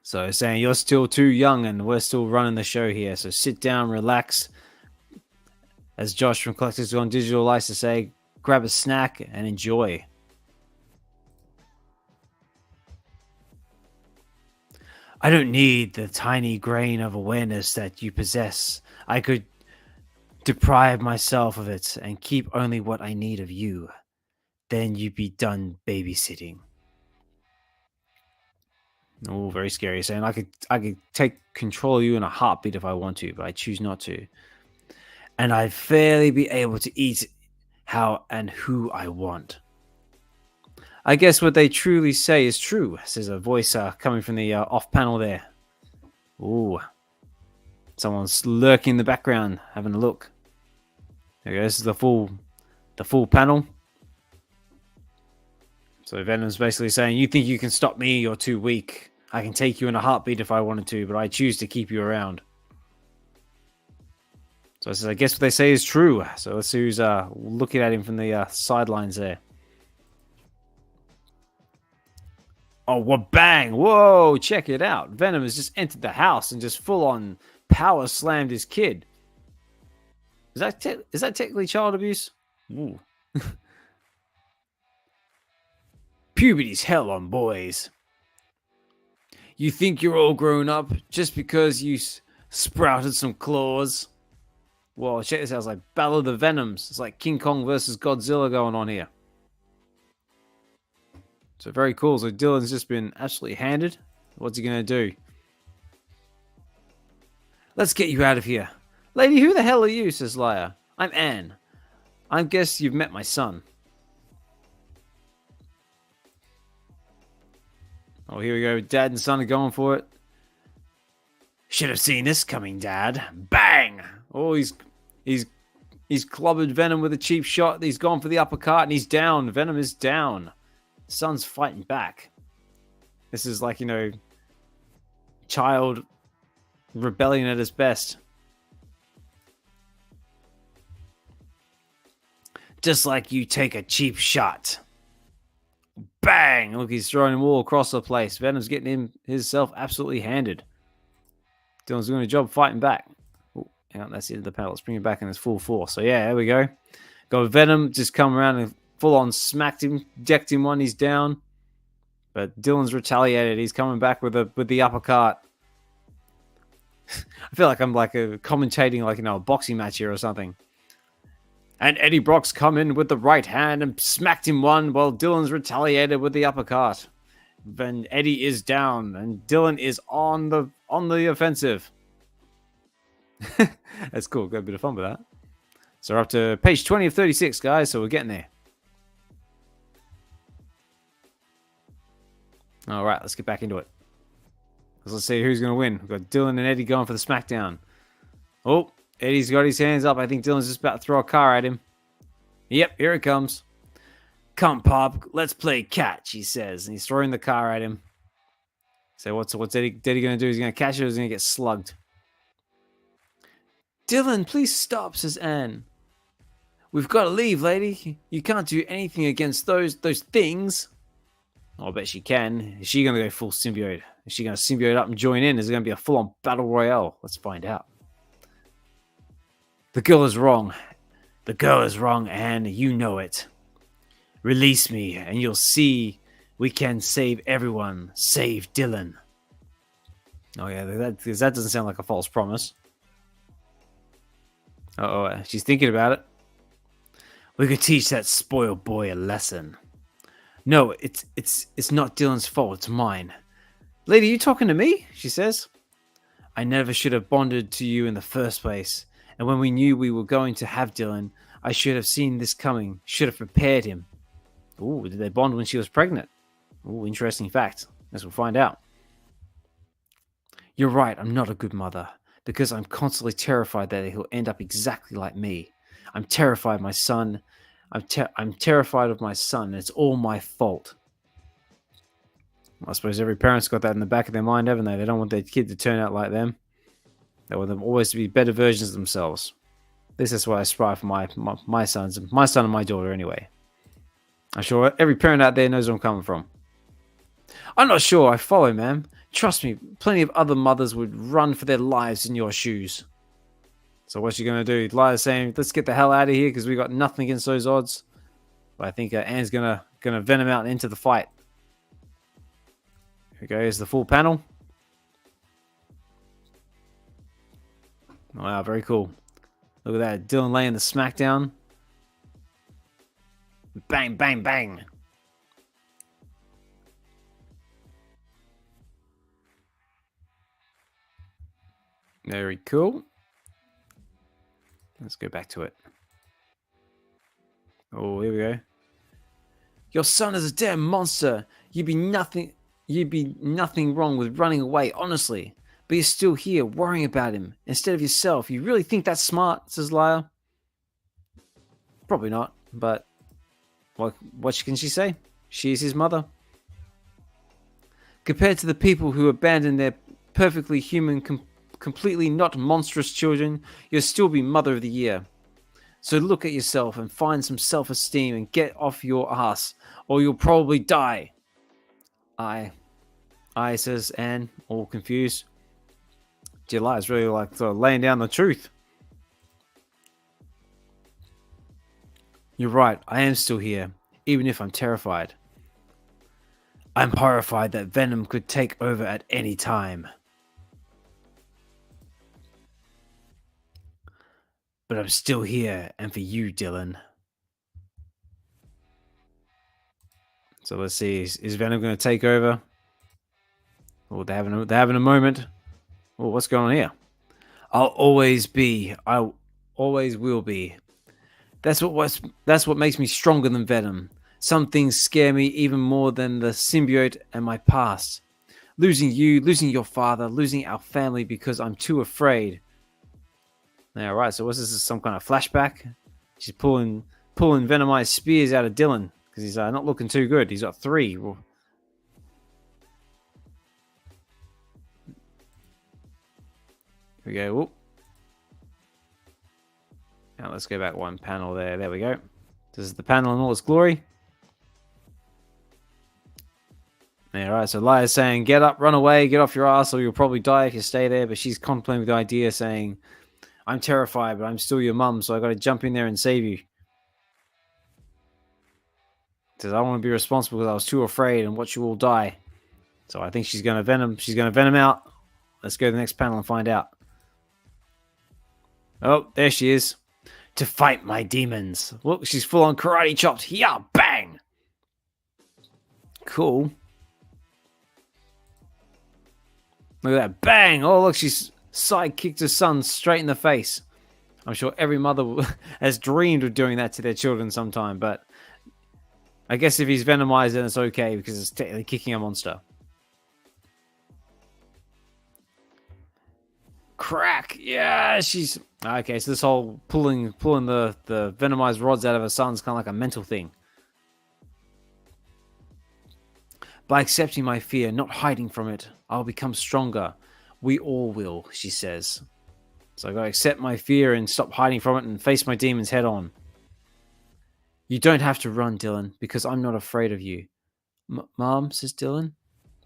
So it's saying you're still too young and we're still running the show here, so sit down, relax. As Josh from Collectors Gone Digital likes to say, grab a snack and enjoy. I don't need the tiny grain of awareness that you possess. I could deprive myself of it and keep only what I need of you. Then you'd be done babysitting. Oh, very scary. Saying I could take control of you in a heartbeat if I want to, but I choose not to. And I'd fairly be able to eat how and who I want. I guess what they truly say is true, says a voice coming from the off panel there. Ooh. Someone's lurking in the background, having a look. There you go. This is the full panel. So Venom's basically saying, you think you can stop me? You're too weak. I can take you in a heartbeat if I wanted to, but I choose to keep you around. So I guess what they say is true. So let's see who's looking at him from the sidelines there. Oh, what bang! Whoa, check it out. Venom has just entered the house and just full on power slammed his kid. Is that technically child abuse? Ooh. Puberty's hell on boys. You think you're all grown up just because you sprouted some claws? Well, check this out. It's like Battle of the Venoms. It's like King Kong versus Godzilla going on here. So very cool. So Dylan's just been absolutely handed. What's he going to do? Let's get you out of here. Lady, who the hell are you? Says Lyra. I'm Anne. I guess you've met my son. Oh, here we go. Dad and son are going for it. Should have seen this coming, Dad. Bang! Oh, he's clobbered Venom with a cheap shot. He's gone for the uppercut and he's down. Venom is down. Son's fighting back. This is like, you know, child rebellion at its best. Just like you take a cheap shot. Bang! Look, he's throwing him all across the place. Venom's getting himself absolutely handed. Dylan's doing a job fighting back. Oh, hang on, that's the end of the panel. Let's bring it back in its full force. So yeah, there we go. Got Venom just come around and full on smacked him, decked him when he's down. But Dylan's retaliated. He's coming back with the uppercut. I feel like I'm like commentating like, you know, a boxing match here or something. And Eddie Brock's come in with the right hand and smacked him one while Dylan's retaliated with the uppercut. Then Eddie is down and Dylan is on the offensive. That's cool. Got a bit of fun with that. So we're up to page 20 of 36, guys. So we're getting there. All right, let's get back into it. Let's see who's going to win. We've got Dylan and Eddie going for the smackdown. Oh, Eddie's got his hands up. I think Dylan's just about to throw a car at him. Yep, here it comes. Come, Pop, let's play catch, he says. And he's throwing the car at him. So what's Eddie going to do? He's going to catch it or he's going to get slugged? Dylan, please stop, says Anne. We've got to leave, lady. You can't do anything against those things. Oh, I bet she can. Is she going to go full symbiote? Is she going to symbiote up and join in? Is it going to be a full-on battle royale? Let's find out. The girl is wrong. The girl is wrong, Anne. You know it. Release me, and you'll see we can save everyone. Save Dylan. Oh, yeah, that doesn't sound like a false promise. Uh-oh, she's thinking about it. We could teach that spoiled boy a lesson. No, it's not Dylan's fault. It's mine. Lady, you talking to me? She says. I never should have bonded to you in the first place. And when we knew we were going to have Dylan, I should have seen this coming. Should have prepared him. Ooh, did they bond when she was pregnant? Ooh, interesting fact. Guess we'll find out. You're right. I'm not a good mother. Because I'm constantly terrified that he'll end up exactly like me. I'm terrified of my son. I'm terrified of my son. And it's all my fault. I suppose every parent's got that in the back of their mind, haven't they? They don't want their kid to turn out like them. They want them always to be better versions of themselves. This is what I strive for my son and my daughter anyway. I'm sure every parent out there knows where I'm coming from. I'm not sure I follow, ma'am. Trust me, plenty of other mothers would run for their lives in your shoes. So what's she going to do? Lyra's saying, let's get the hell out of here because we got nothing against those odds. But I think Anne's going to venom out into the fight. Here we go. Here's the full panel. Wow, very cool. Look at that. Dylan laying the smackdown. Bang, bang, bang. Very cool. Let's go back to it. Oh, here we go. Your son is a damn monster. You'd be nothing wrong with running away, honestly. But you're still here worrying about him instead of yourself. You really think that's smart, says Lyra. Probably not, but what can she say? She is his mother. Compared to the people who abandon their perfectly human, completely not monstrous children, you'll still be Mother of the Year. So look at yourself and find some self-esteem and get off your ass, or you'll probably die. I, says Anne, all confused. July is really like sort of laying down the truth. You're right, I am still here, even if I'm terrified. I'm horrified that Venom could take over at any time. But I'm still here, and for you, Dylan. So let's see, is Venom going to take over? Oh, they're having a moment. Oh, what's going on here? I'll always be. I always will be. That's what makes me stronger than Venom. Some things scare me even more than the symbiote and my past. Losing you, losing your father, losing our family because I'm too afraid. Yeah, right. So what's this? Some kind of flashback? She's pulling venomized spears out of Dylan because he's not looking too good. He's got 3. Here we go. Whoop. Now let's go back one panel there. There we go. This is the panel in all its glory. Yeah, right. So Lia's saying, "Get up, run away, get off your ass, or you'll probably die if you stay there." But she's contemplating the idea, saying, "I'm terrified, but I'm still your mum, so I got to jump in there and save you." Says, "I don't want to be responsible because I was too afraid and watch you all die." So I think she's going to venom. She's going to venom out. Let's go to the next panel and find out. Oh, there she is. To fight my demons. Look, she's full on karate chopped. Yeah, bang. Cool. Look at that. Bang. Oh, look, she's side-kicked her son straight in the face. I'm sure every mother has dreamed of doing that to their children sometime, but I guess if he's venomized, then it's okay because it's technically kicking a monster. Crack. Yeah, she's... Okay, so this whole pulling the venomized rods out of her son's kind of like a mental thing. By accepting my fear, not hiding from it, I'll become stronger. We all will, she says. So I gotta accept my fear and stop hiding from it and face my demons head on. You don't have to run, Dylan, because I'm not afraid of you. Mom, says Dylan,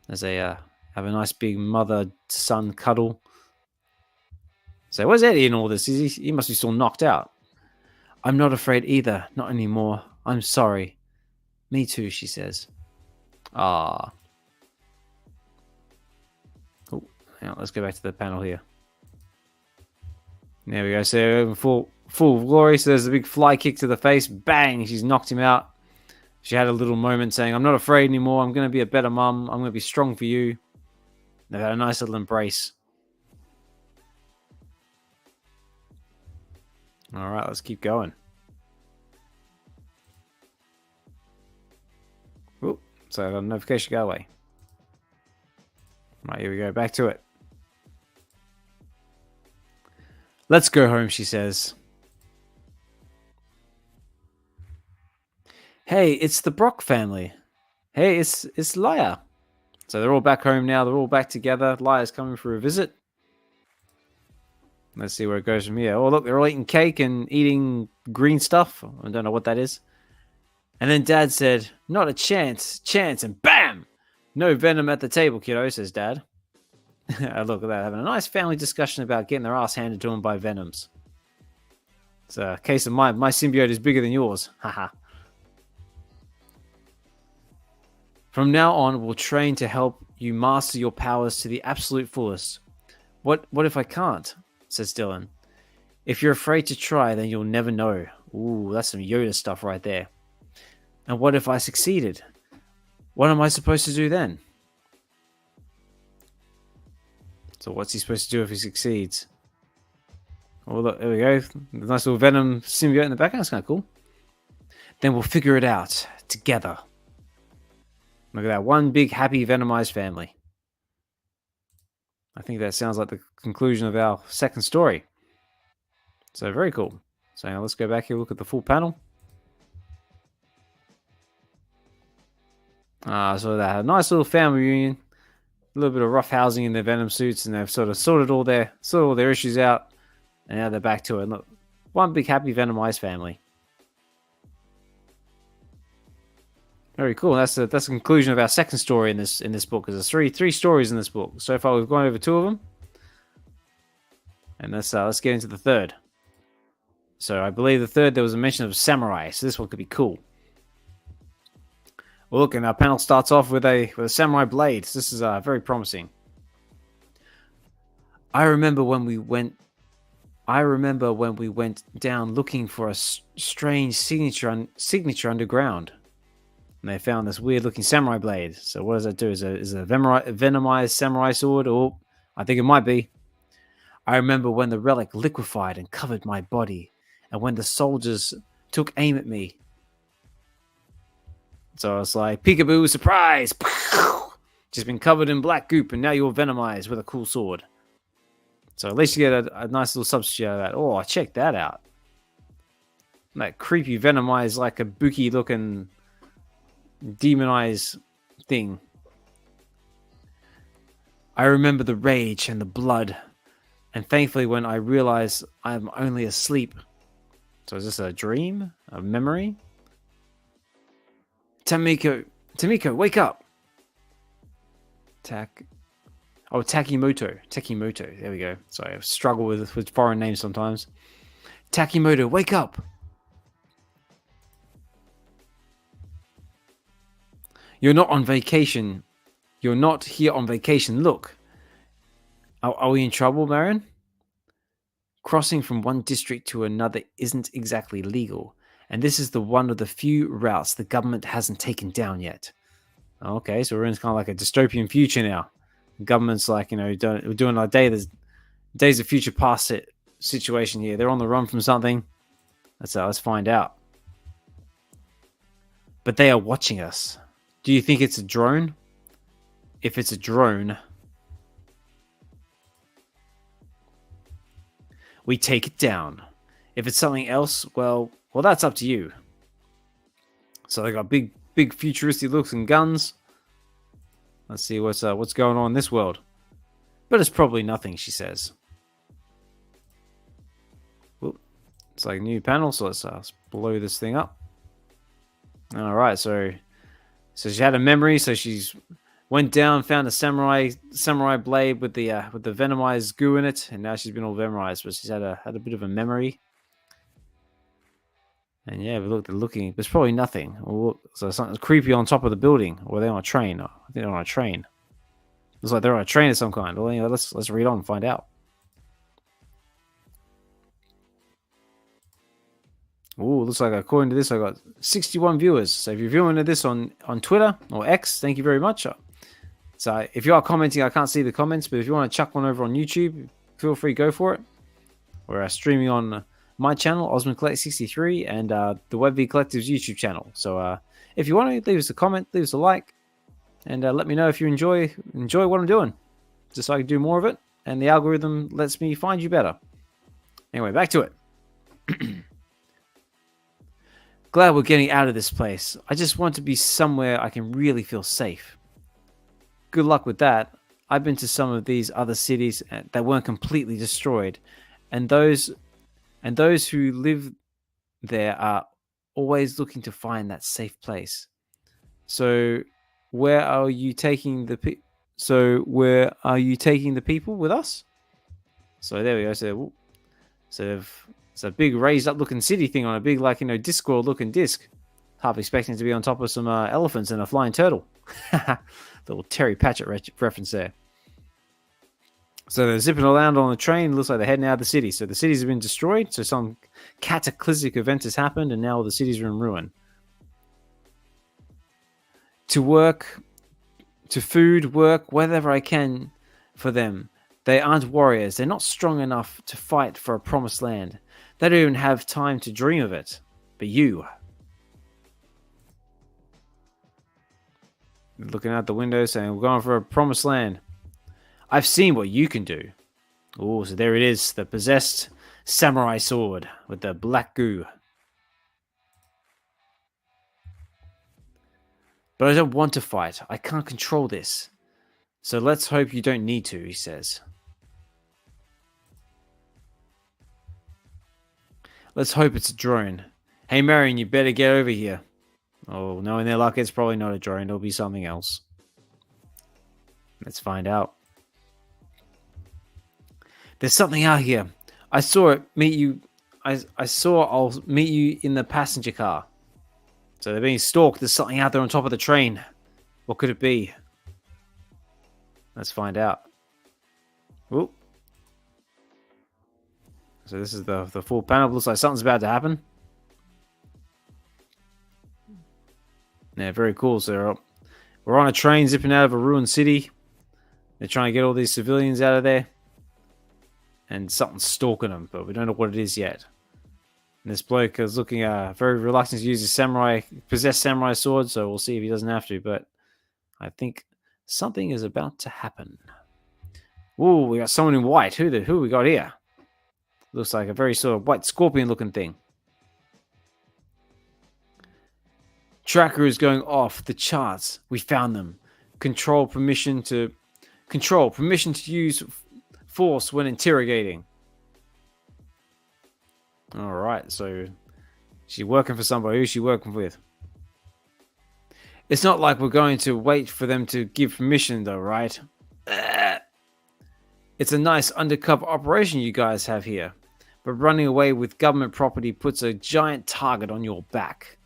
as they have a nice big mother-son cuddle. So where's Eddie in all this? He must be still knocked out. I'm not afraid either, not anymore. I'm sorry. Me too, she says. Ah. Oh, now let's go back to the panel here. There we go. So full glory. So there's a big fly kick to the face. Bang! She's knocked him out. She had a little moment saying, "I'm not afraid anymore. I'm going to be a better mum. I'm going to be strong for you." They've had a nice little embrace. All right, let's keep going. Oop, so the notification go away. Right, here we go. Back to it. Let's go home, she says. Hey, it's the Brock family. Hey, it's Lia. So they're all back home now. They're all back together. Lia's coming for a visit. Let's see where it goes from here. Oh, look, they're all eating cake and eating green stuff. I don't know what that is. And then Dad said, "Not a chance, and bam! No venom at the table, kiddo," says Dad. Look at that, having a nice family discussion about getting their ass handed to them by venoms. It's a case of my symbiote is bigger than yours. Haha. From now on, we'll train to help you master your powers to the absolute fullest. What if I can't? Says Dylan. If you're afraid to try, then you'll never know. Ooh, that's some Yoda stuff right there. And what if I succeeded? What am I supposed to do then? So what's he supposed to do if he succeeds? Oh, look, there we go. The nice little Venom symbiote in the background. That's kind of cool. Then we'll figure it out together. Look at that. One big, happy, venomized family. I think that sounds like the conclusion of our second story. So very cool. So now let's go back here, look at the full panel. So they had a nice little family reunion. A little bit of rough housing in their Venom suits, and they've sort of sorted all their issues out. And now they're back to it. Look, one big happy venomized family. Very cool. That's the conclusion of our second story in this book. There's three stories in this book. So far, we've gone over 2 of them, and let's get into the third. So I believe the third, there was a mention of samurai. So this one could be cool. Well, look, and our panel starts off with a samurai blade. So this is very promising. I remember when we went down looking for a strange signature underground. And they found this weird-looking samurai blade. So what does that do? Is it a venomized samurai sword? Or I think it might be. I remember when the relic liquefied and covered my body, and when the soldiers took aim at me. So it's like, peekaboo, surprise! Just been covered in black goop, and now you're venomized with a cool sword. So at least you get a nice little substitute out of that. Oh, check that out. That creepy venomized, like a Buki-looking demonized thing. I remember the rage and the blood. And thankfully, when I realized I'm only asleep. So is this a dream? A memory? Tamiko, wake up! Takimoto. There we go. Sorry, I struggle with foreign names sometimes. Takimoto, wake up! You're not on vacation. You're not here on vacation. Look. Are we in trouble, Marion? Crossing from one district to another isn't exactly legal. And this is one of the few routes the government hasn't taken down yet. Okay, so we're in kind of like a dystopian future now. The government's like, we're doing our days of future past it situation here. They're on the run from something. Let's find out. But they are watching us. Do you think it's a drone? If it's a drone, we take it down. If it's something else, well, that's up to you. So they got big futuristic looks and guns. Let's see what's going on in this world. But it's probably nothing, she says. Well, it's like a new panel, so let's blow this thing up. All right, so she had a memory, so she's went down, found a samurai blade with the venomized goo in it, and now she's been all venomized, but she's had a bit of a memory. And yeah, they're looking. There's probably nothing. So something's creepy on top of the building, or they're on a train. I think they're on a train. Looks like they're on a train of some kind. Well, let's read on and find out. Ooh, looks like according to this, I got 61 viewers. So if you're viewing this on Twitter or X, thank you very much. So if you are commenting, I can't see the comments, but if you want to chuck one over on YouTube, feel free, go for it. We're streaming on my channel, Ozmankollects63, and the VeVe Collective's YouTube channel. So if you want to, leave us a comment, leave us a like, and let me know if you enjoy what I'm doing, just so I can do more of it, and the algorithm lets me find you better. Anyway, back to it. Glad we're getting out of this place. I just want to be somewhere I can really feel safe. Good luck with that. I've been to some of these other cities that weren't completely destroyed, and those who live there are always looking to find that safe place. So, where are you taking the people with us? So there we go. So it's a big raised up looking city thing on a big Discworld looking disc. Half expecting to be on top of some elephants and a flying turtle. Little Terry Pratchett reference there. So they're zipping around on the train. Looks like they're heading out of the city. So the cities have been destroyed. So some cataclysmic event has happened, and now all the cities are in ruin. To work, to food, work, whatever I can for them. They aren't warriors. They're not strong enough to fight for a promised land. They don't even have time to dream of it. But you. Looking out the window saying, we're going for a promised land. I've seen what you can do. Oh, so there it is. The possessed samurai sword with the black goo. But I don't want to fight. I can't control this. So let's hope you don't need to, he says. Let's hope it's a drone. Hey, Marion, you better get over here. Oh, knowing their luck, it's probably not a drone. It'll be something else. Let's find out. There's something out here. I saw it meet you I saw. I'll meet you in the passenger car. So they're being stalked. There's something out there on top of the train. What could it be? Let's find out. Ooh. So this is the full panel. Looks like something's about to happen. Yeah, very cool. So we're on a train zipping out of a ruined city. They're trying to get all these civilians out of there. And something's stalking them, but we don't know what it is yet. And this bloke is looking very reluctant to use his possessed samurai sword, so we'll see if he doesn't have to, but I think something is about to happen. Ooh, we got someone in white. Who we got here? Looks like a very sort of white scorpion looking thing. Tracker is going off the charts. We found them. Control permission to use force when interrogating. All right, so she's working for somebody. Who's she working with? It's not like we're going to wait for them to give permission, though, right? It's a nice undercover operation you guys have here, but running away with government property puts a giant target on your back.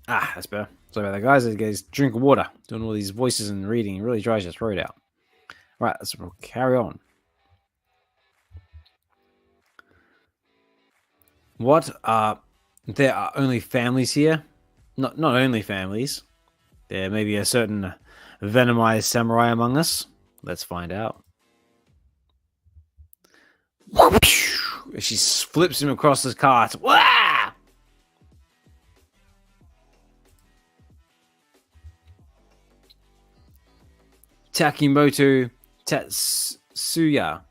Ah, that's better. Sorry about that, guys. I guys drink water. Doing all these voices and reading. It really dries your throat out. All right, let's carry on. What? There are only families here? Not only families. There may be a certain venomized samurai among us. Let's find out. She flips him across the cart. Wah! Takimoto Tatsuya.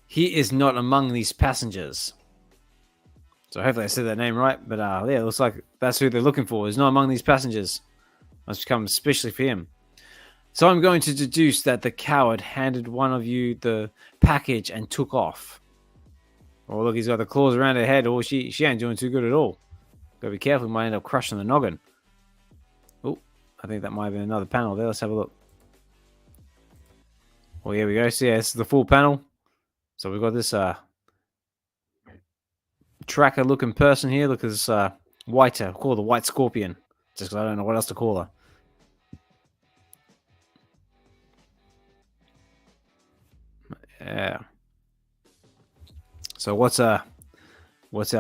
He is not among these passengers. So hopefully I said that name right. But yeah, it looks like that's who they're looking for. He's not among these passengers. Must come especially for him. So I'm going to deduce that the coward handed one of you the package and took off. Oh, look, he's got the claws around her head. Oh, she ain't doing too good at all. Gotta be careful, he might end up crushing the noggin. Oh, I think that might have been another panel there. Let's have a look. Well, here we go. So yeah, this is the full panel. So we've got this tracker looking person here. Look at this white, call her the white scorpion. Just because I don't know what else to call her. Yeah. So what's our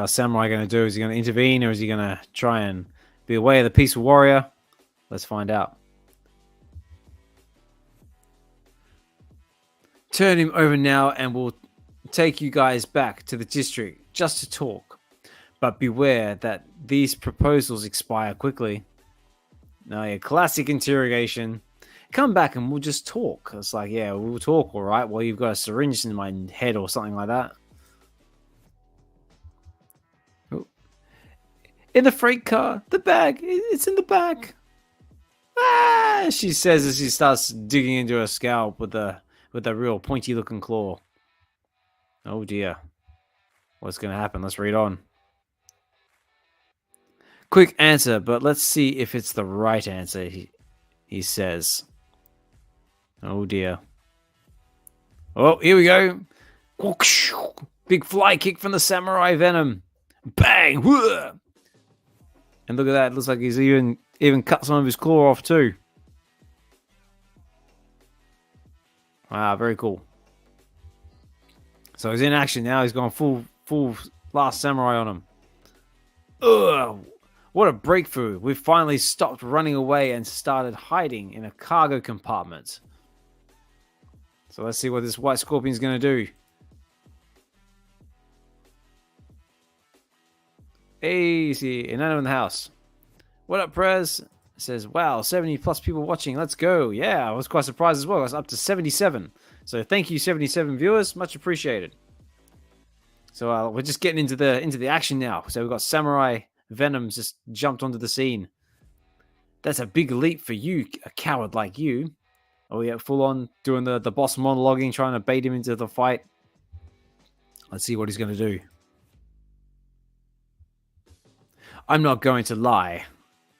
samurai going to do? Is he going to intervene, or is he going to try and be away of the peaceful warrior? Let's find out. Turn him over now, and we'll take you guys back to the district just to talk. But beware that these proposals expire quickly. No, yeah, classic interrogation. Come back and we'll just talk. It's like, yeah, we'll talk, all right? Well, you've got a syringe in my head or something like that. Oh. In the freight car, the bag, it's in the back. Ah, she says as she starts digging into her scalp with a real pointy-looking claw. Oh dear, what's going to happen? Let's read on. Quick answer, but let's see if it's the right answer. He says. Oh dear. Oh, here we go. Big fly kick from the samurai venom. Bang! And look at that. It looks like he's even cut some of his claw off too. Wow, very cool. So he's in action now. He's gone full last samurai on him. Ugh! What a breakthrough. We've finally stopped running away and started hiding in a cargo compartment. So let's see what this white scorpion's going to do. Hey, see, Nano in the house. What up, Prez? It says, wow, 70 plus people watching. Let's go. Yeah, I was quite surprised as well. I was up to 77. So thank you, 77 viewers. Much appreciated. So we're just getting into the action now. So we've got Samurai Venom's just jumped onto the scene. That's a big leap for you, a coward like you. Oh yeah, full on doing the boss monologuing, trying to bait him into the fight. Let's see what he's going to do. I'm not going to lie.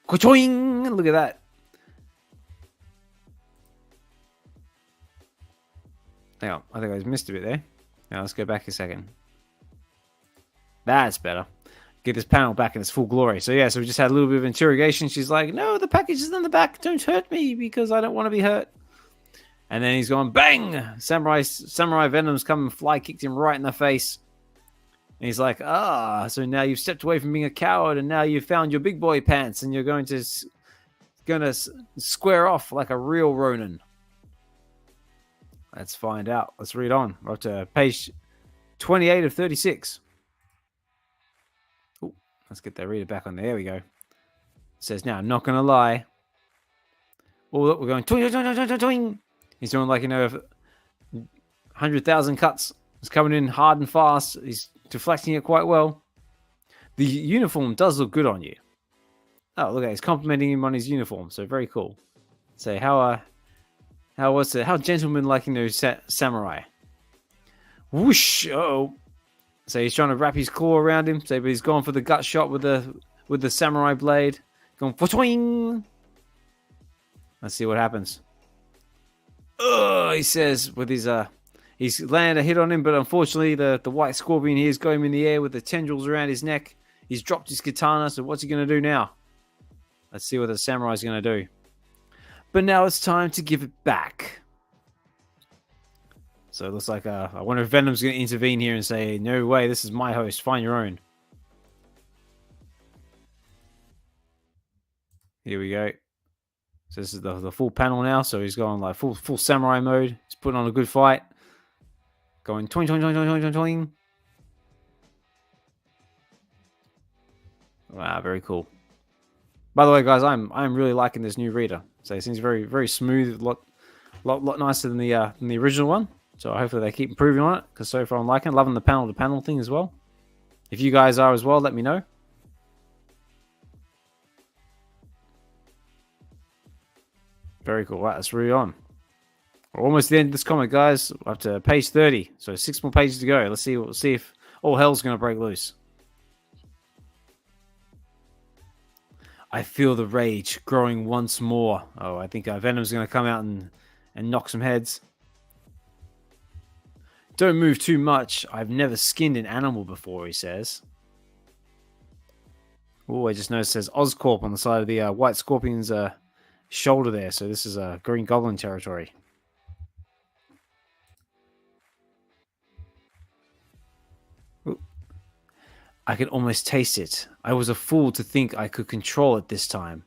Ka-choing! Look at that. Hang on, I think I missed a bit there. Now let's go back a second. That's better. Get this panel back in its full glory. So yeah, so we just had a little bit of interrogation. She's like, no, the package is in the back. Don't hurt me because I don't want to be hurt. And then he's going, bang! Samurai Venom's come and fly kicked him right in the face. And he's like, so now you've stepped away from being a coward and now you've found your big boy pants and you're going to square off like a real Ronin. Let's find out. Let's read on. We're up to page 28 of 36. Ooh, let's get that reader back on there. There we go. It says, now, I'm not going to lie. Oh, look, we're going, twing, twing, twing, twing, twing. He's doing like, 100,000 cuts. It's coming in hard and fast. He's deflecting it quite well. The uniform does look good on you. Oh, look at it. He's complimenting him on his uniform. So very cool. So how gentleman-like, samurai. Whoosh! Uh-oh. So he's trying to wrap his claw around him. So but he's gone for the gut shot with the samurai blade. Going twing. Let's see what happens. He says with his he's landed a hit on him, but unfortunately the white scorpion here has got him in the air with the tendrils around his neck. He's dropped his katana, so what's he going to do now? Let's see what the samurai's going to do. But now it's time to give it back. So it looks like I wonder if Venom's going to intervene here and say, no way, this is my host, find your own. Here we go. So this is the full panel now. So he's going like full samurai mode. He's putting on a good fight. Going twing, twing, twing, twing, twing, twing, twing. Wow, very cool. By the way, guys, I'm really liking this new reader. So it seems very, very smooth, lot nicer than the original one. So hopefully they keep improving on it, because so far I'm liking it. Loving the panel-to-panel thing as well. If you guys are as well, let me know. Very cool. Right, let's read on. We're almost at the end of this comic, guys. We're up to page 30. So 6 more pages to go. Let's see if all hell's going to break loose. I feel the rage growing once more. Oh, I think Venom's going to come out and knock some heads. Don't move too much. I've never skinned an animal before, he says. Oh, I just noticed it says Oscorp on the side of the White Scorpion's shoulder there. So this is Green Goblin territory. Ooh. I can almost taste it. I was a fool to think I could control it this time.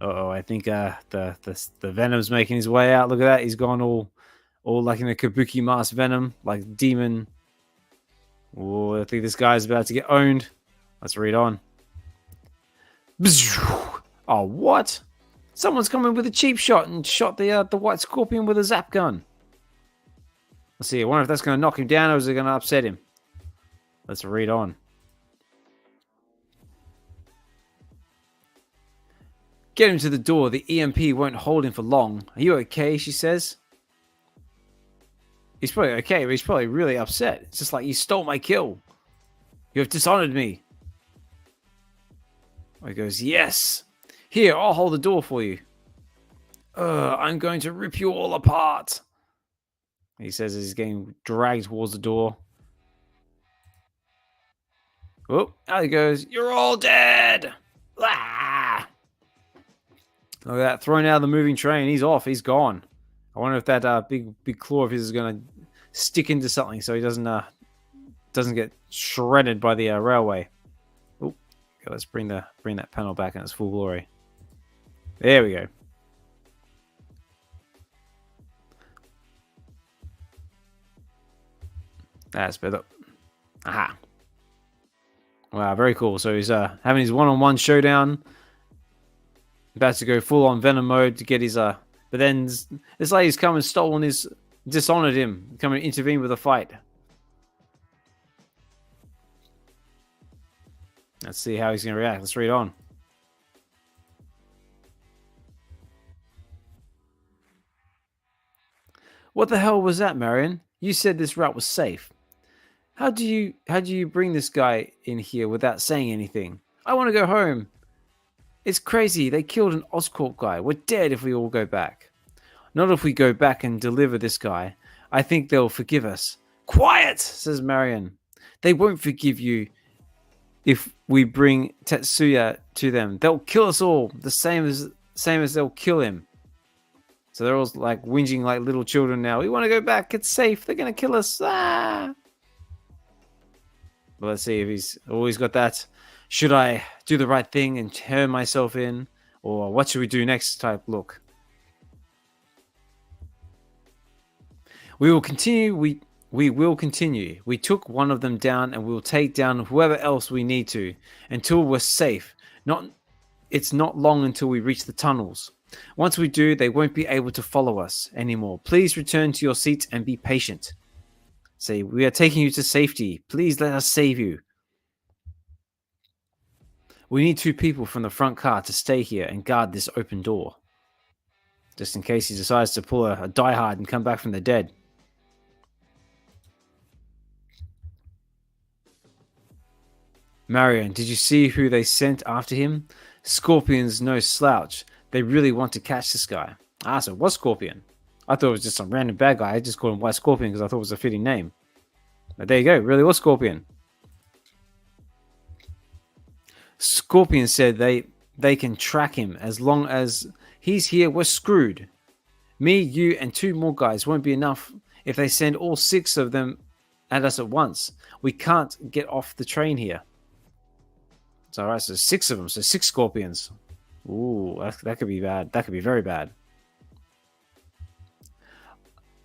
Uh-oh, I think the Venom's making his way out. Look at that. He's gone all like in the Kabuki mask Venom, like demon. Oh, I think this guy's about to get owned. Let's read on. Oh, what? Someone's coming with a cheap shot and shot the White Scorpion with a zap gun. Let's see. I wonder if that's going to knock him down or is it going to upset him? Let's read on. Get him to the door. The EMP won't hold him for long. Are you okay? She says. He's probably okay, but he's probably really upset. It's just like, you stole my kill. You have dishonored me. He goes, yes. Here, I'll hold the door for you. I'm going to rip you all apart. He says as he's getting dragged towards the door. Oh, out he goes. You're all dead. Ah! Look at that. Thrown out of the moving train. He's off. He's gone. I wonder if that big claw of his is going to stick into something so he doesn't get shredded by the railway. Oh, okay, let's bring that panel back in its full glory. There we go. That's better. Aha. Wow, very cool. So he's having his one-on-one showdown. About to go full-on Venom mode to get his... But then this lady's come and stolen his... Dishonored him. Come and intervene with a fight. Let's see how he's going to react. Let's read on. What the hell was that, Marion? You said this route was safe. How do you bring this guy in here without saying anything? I want to go home. It's crazy. They killed an Oscorp guy. We're dead if we all go back. Not if we go back and deliver this guy. I think they'll forgive us. Quiet, says Marion. They won't forgive you if we bring Tetsuya to them. They'll kill us all, the same as they'll kill him. So they're all like whinging like little children now. We want to go back. It's safe. They're going to kill us. Ah! Well, let's see if he's always got that. Should I do the right thing and turn myself in? Or what should we do next type look? We will continue. We will continue. We took one of them down and we will take down whoever else we need to until we're safe. It's not long until we reach the tunnels. Once we do, they won't be able to follow us anymore. Please return to your seats and be patient. Say, we are taking you to safety. Please let us save you. We need 2 people from the front car to stay here and guard this open door. Just in case he decides to pull a diehard and come back from the dead. Marion, did you see who they sent after him? Scorpion's no slouch. They really want to catch this guy. Ah, so what Scorpion? I thought it was just some random bad guy. I just called him White Scorpion because I thought it was a fitting name. But there you go. Really was Scorpion. Scorpion said they can track him. As long as he's here, we're screwed. Me, you, and 2 more guys won't be enough if they send all 6 of them at us at once. We can't get off the train here. It's all right, so 6 of them. So 6 Scorpions. Ooh, that could be bad. That could be very bad.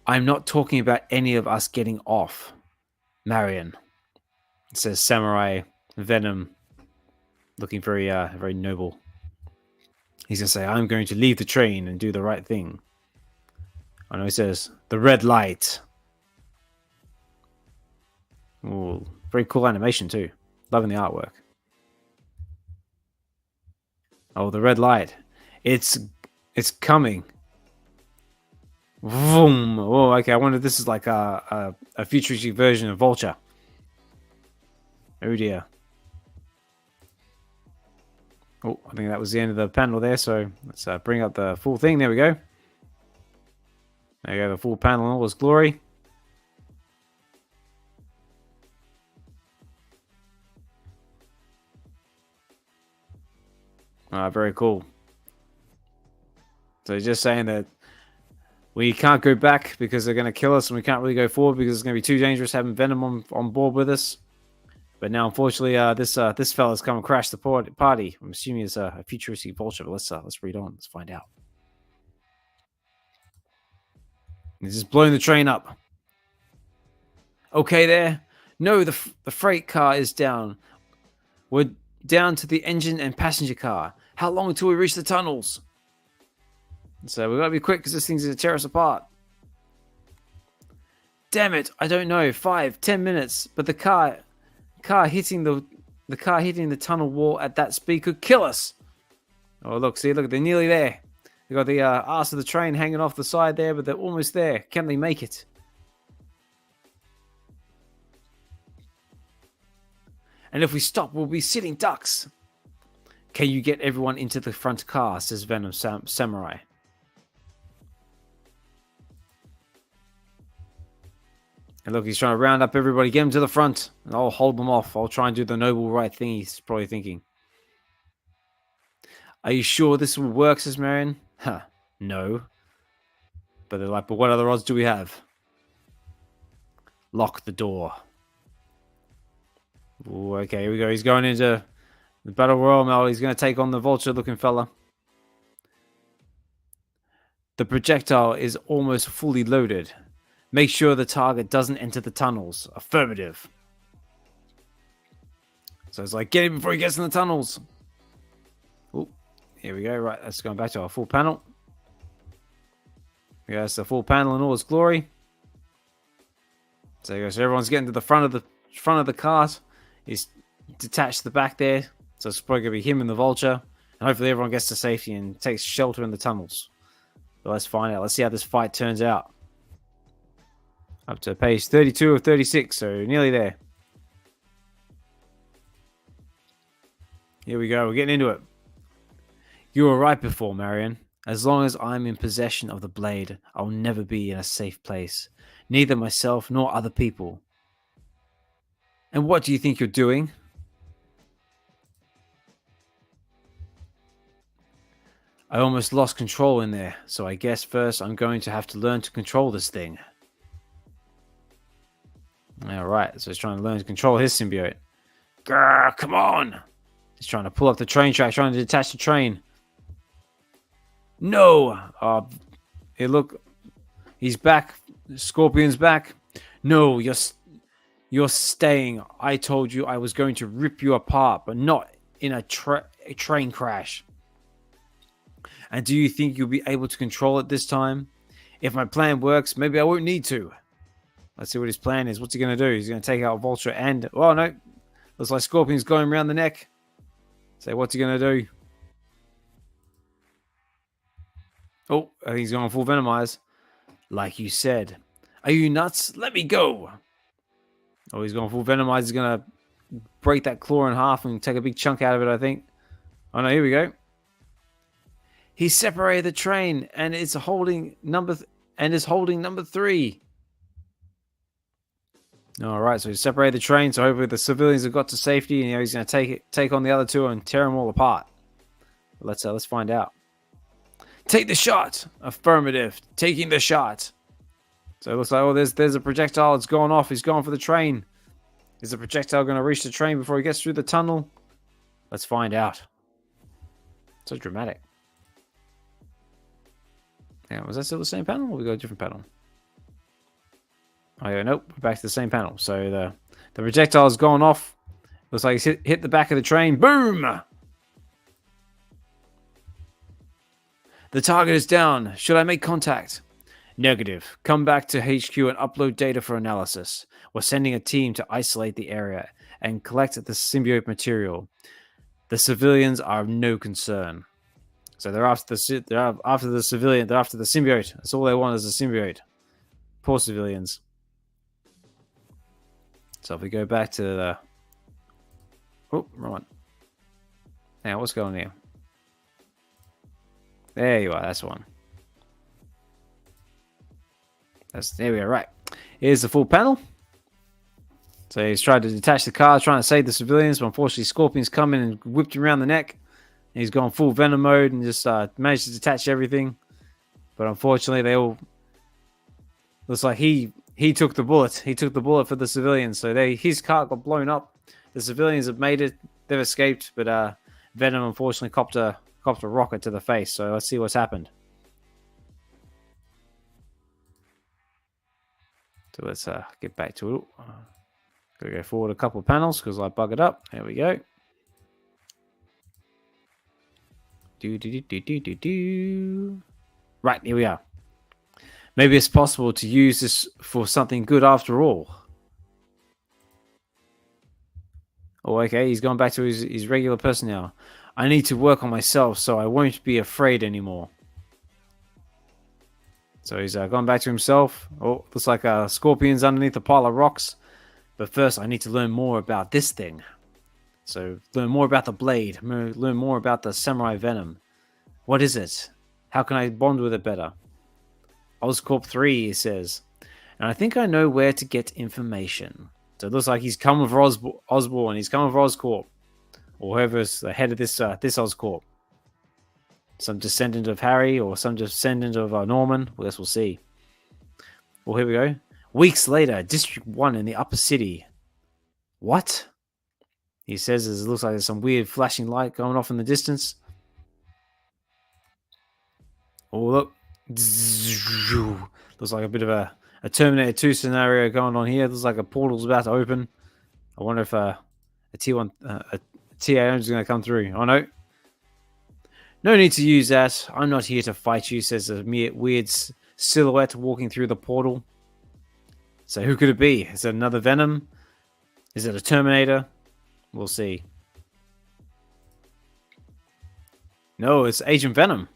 I'm not talking about any of us getting off. Marion. It says Samurai Venom. Looking very very noble. He's going to say, I'm going to leave the train and do the right thing. I know he says, the red light. Ooh, very cool animation too. Loving the artwork. Oh, the red light. It's coming. Vroom. Oh, okay. I wonder if this is like a futuristic version of Vulture. Oh dear. Oh, I think that was the end of the panel there. So let's bring up the full thing. There we go. There you go. The full panel in all its glory. Very cool. So just saying that we can't go back because they're going to kill us, and we can't really go forward because it's going to be too dangerous having Venom on board with us. But now, unfortunately, this fella's come and crashed the party. I'm assuming it's a futuristic Vulture, but let's read on. Let's find out. He's just blowing the train up. Okay, there. No, the freight car is down. We're down to the engine and passenger car. How long until we reach the tunnels? So we gotta be quick because this thing's gonna tear us apart. Damn it! I don't know. 5-10 minutes, but the car hitting the tunnel wall at that speed could kill us. Oh look, see, look, they're nearly there. They got the ass of the train hanging off the side there, but they're almost there. Can they make it? And if we stop, we'll be sitting ducks. Can you get everyone into the front car? Says Venom Samurai. And look, he's trying to round up everybody, get them to the front, and I'll hold them off. I'll try and do the noble right thing, he's probably thinking. Are you sure this will work, says Marion? Huh, no. But they're like, but what other odds do we have? Lock the door. Ooh, okay, here we go. He's going into the Battle Royal now. He's going to take on the Vulture-looking fella. The projectile is almost fully loaded. Make sure the target doesn't enter the tunnels. Affirmative. So it's like, get him before he gets in the tunnels. Oh, here we go. Right, let's go back to our full panel. Yeah, that's the full panel in all its glory. So there you go. So everyone's getting to the front of the cart. He's detached to the back there. So it's probably going to be him and the Vulture. And hopefully everyone gets to safety and takes shelter in the tunnels. But let's find out. Let's see how this fight turns out. Up to page 32 of 36, so nearly there. Here we go. We're getting into it. You were right before, Marion. As long as I'm in possession of the blade, I'll never be in a safe place. Neither myself nor other people. And what do you think you're doing? I almost lost control in there, so I guess first I'm going to have to learn to control this thing. Alright, so he's trying to learn to control his symbiote. Grr, come on! He's trying to pull up the train track, trying to detach the train. No! Hey, look. He's back. Scorpion's back. No, you're staying. I told you I was going to rip you apart, but not in a train crash. And do you think you'll be able to control it this time? If my plan works, maybe I won't need to. Let's see what his plan is. What's he going to do? He's going to take out Vulture and... Oh, no. Looks like Scorpion's going around the neck. So what's he going to do? Oh, I think he's going full Venomize. Like you said. Are you nuts? Let me go. Oh, he's going full Venomize. He's going to break that claw in half and take a big chunk out of it, I think. Oh, no. Here we go. He separated the train and it's holding number 3. All right, so he separated the train, so hopefully the civilians have got to safety, and he's going to take on the other two and tear them all apart. Let's find out. Take the shot. Affirmative. Taking the shot. So it looks like, oh, there's a projectile. It's going off. He's going for the train. Is the projectile going to reach the train before he gets through the tunnel? Let's find out. So dramatic. Yeah, was that still the same panel, or we got a different panel? Oh yeah, nope, we're back to the same panel. So the projectile's gone off. Looks like he's hit the back of the train. Boom! The target is down. Should I make contact? Negative. Come back to HQ and upload data for analysis. We're sending a team to isolate the area and collect the symbiote material. The civilians are of no concern. So they're after the civilian. They're after the symbiote. That's all they want is a symbiote. Poor civilians. So if we go back to the... Oh, wrong one. Now, what's going on here? There you are. That's one. There we go. Right. Here's the full panel. So he's tried to detach the car, trying to save the civilians, but unfortunately Scorpion's come in and whipped him around the neck. And he's gone full Venom mode and just managed to detach everything. But unfortunately, they all... Looks like he took the bullet. He took the bullet for the civilians. So his car got blown up. The civilians have made it. They've escaped. But Venom unfortunately copped a rocket to the face. So let's see what's happened. So let's get back to it. Gotta go forward a couple of panels because I buggered up. There we go. Right, here we are. Maybe it's possible to use this for something good after all. Oh, okay, he's gone back to his regular person now. I need to work on myself so I won't be afraid anymore. So he's gone back to himself. Oh, looks like Scorpion's underneath a pile of rocks. But first, I need to learn more about this thing. So, learn more about the blade. Learn more about the samurai venom. What is it? How can I bond with it better? Oscorp 3, he says. And I think I know where to get information. So it looks like he's come with Osborn. He's come with Oscorp. Or whoever's the head of this Oscorp. Some descendant of Harry or some descendant of Norman. Well, I guess we'll see. Well, here we go. Weeks later, District 1 in the upper city. What? He says it looks like there's some weird flashing light going off in the distance. Oh, look. Looks like a bit of a Terminator 2 scenario going on here. Looks like a portal's about to open. I wonder if a T1, a TAM is going to come through. Oh, no. No need to use that. I'm not here to fight you, says a weird silhouette walking through the portal. So who could it be? Is it another Venom? Is it a Terminator? We'll see. No, it's Agent Venom.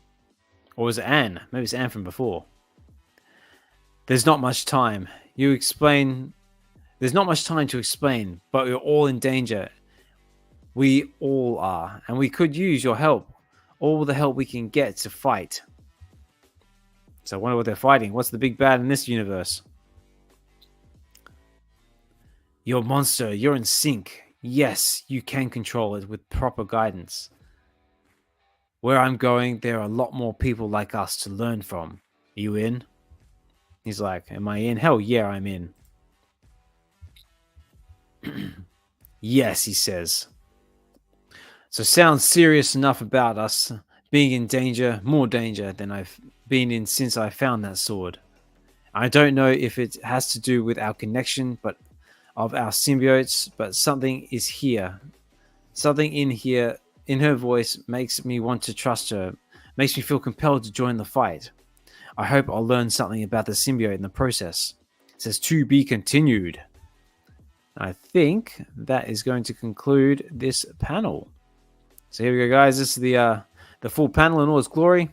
Or is it Anne? Maybe it's Anne from before. There's not much time. There's not much time to explain, but we're all in danger. We all are, and we could use your help. All the help we can get to fight. So I wonder what they're fighting. What's the big bad in this universe? You're a monster. You're in sync. Yes, you can control it with proper guidance. Where I'm going, there are a lot more people like us to learn from. Are you in? He's like, am I in? Hell yeah, I'm in. Yes, he says. So sounds serious enough about us being in danger, more danger than I've been in since I found that sword. I don't know if it has to do with our connection, but of our symbiotes, but something is here. Something in here, in her voice, makes me want to trust her, makes me feel compelled to join the fight. I hope I'll learn something about the symbiote in the process. It says to be continued. I think that is going to conclude this panel. So here we go, guys. This is the full panel in all its glory.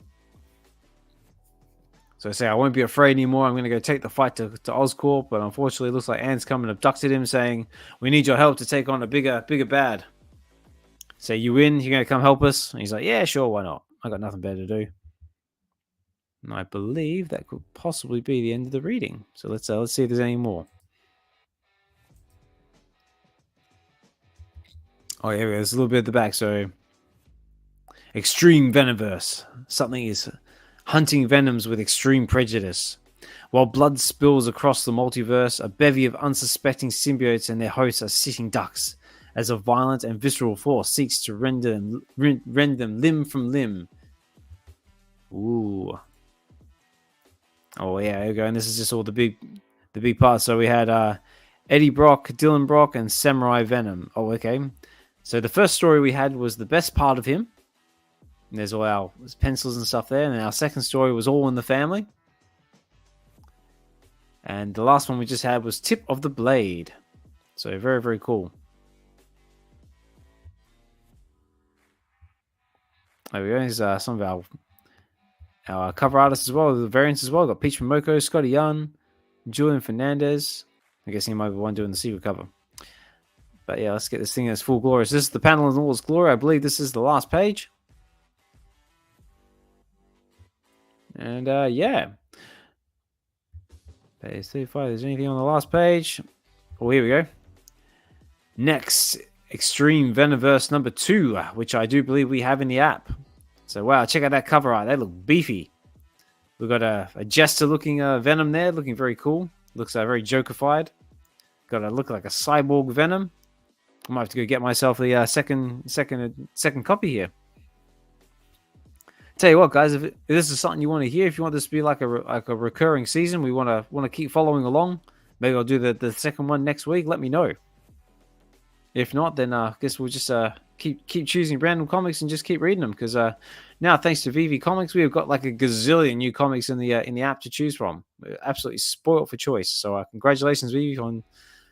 So I say I won't be afraid anymore. I'm going to go take the fight to Oscorp, but unfortunately it looks like Anne's come and abducted him, saying, we need your help to take on a bigger bad. So you win, you're going to come help us? And he's like, yeah, sure, why not? I got nothing better to do. And I believe that could possibly be the end of the reading. So let's see if there's any more. Oh, yeah, there's a little bit at the back. So, Extreme Venomverse. Something is hunting venoms with extreme prejudice. While blood spills across the multiverse, a bevy of unsuspecting symbiotes and their hosts are sitting ducks as a violent and visceral force seeks to rend them limb from limb. Ooh. Oh, yeah, there we go. And this is just all the big parts. So we had Eddie Brock, Dylan Brock, and Samurai Venom. Oh, okay. So the first story we had was the best part of him. And there's all our pencils and stuff there. And our second story was All in the Family. And the last one we just had was Tip of the Blade. So very, very cool. There we go. Here's some of our cover artists as well, the variants as well. Got Peach Momoko, Scotty Young, Julian Fernandez. I guess he might be the one doing the secret cover. But yeah, let's get this thing in its full glory. So this is the panel in all its glory. I believe this is the last page. And yeah. Page 35. There's anything on the last page? Oh, here we go. Next, Extreme Venomverse number 2, which I do believe we have in the app. So wow, check out that cover art. They look beefy. We've got a jester-looking Venom there, looking very cool. Looks very Joker-fied. Got to look like a cyborg Venom. I might have to go get myself the second copy here. Tell you what, guys, if this is something you want to hear, if you want this to be like a recurring season, we want to keep following along. Maybe I'll do the second one next week. Let me know. If not, then I guess we'll just keep choosing random comics and just keep reading them. Because now, thanks to VeVe Comics, we've got like a gazillion new comics in the app to choose from. We're absolutely spoiled for choice. So congratulations, VeVe,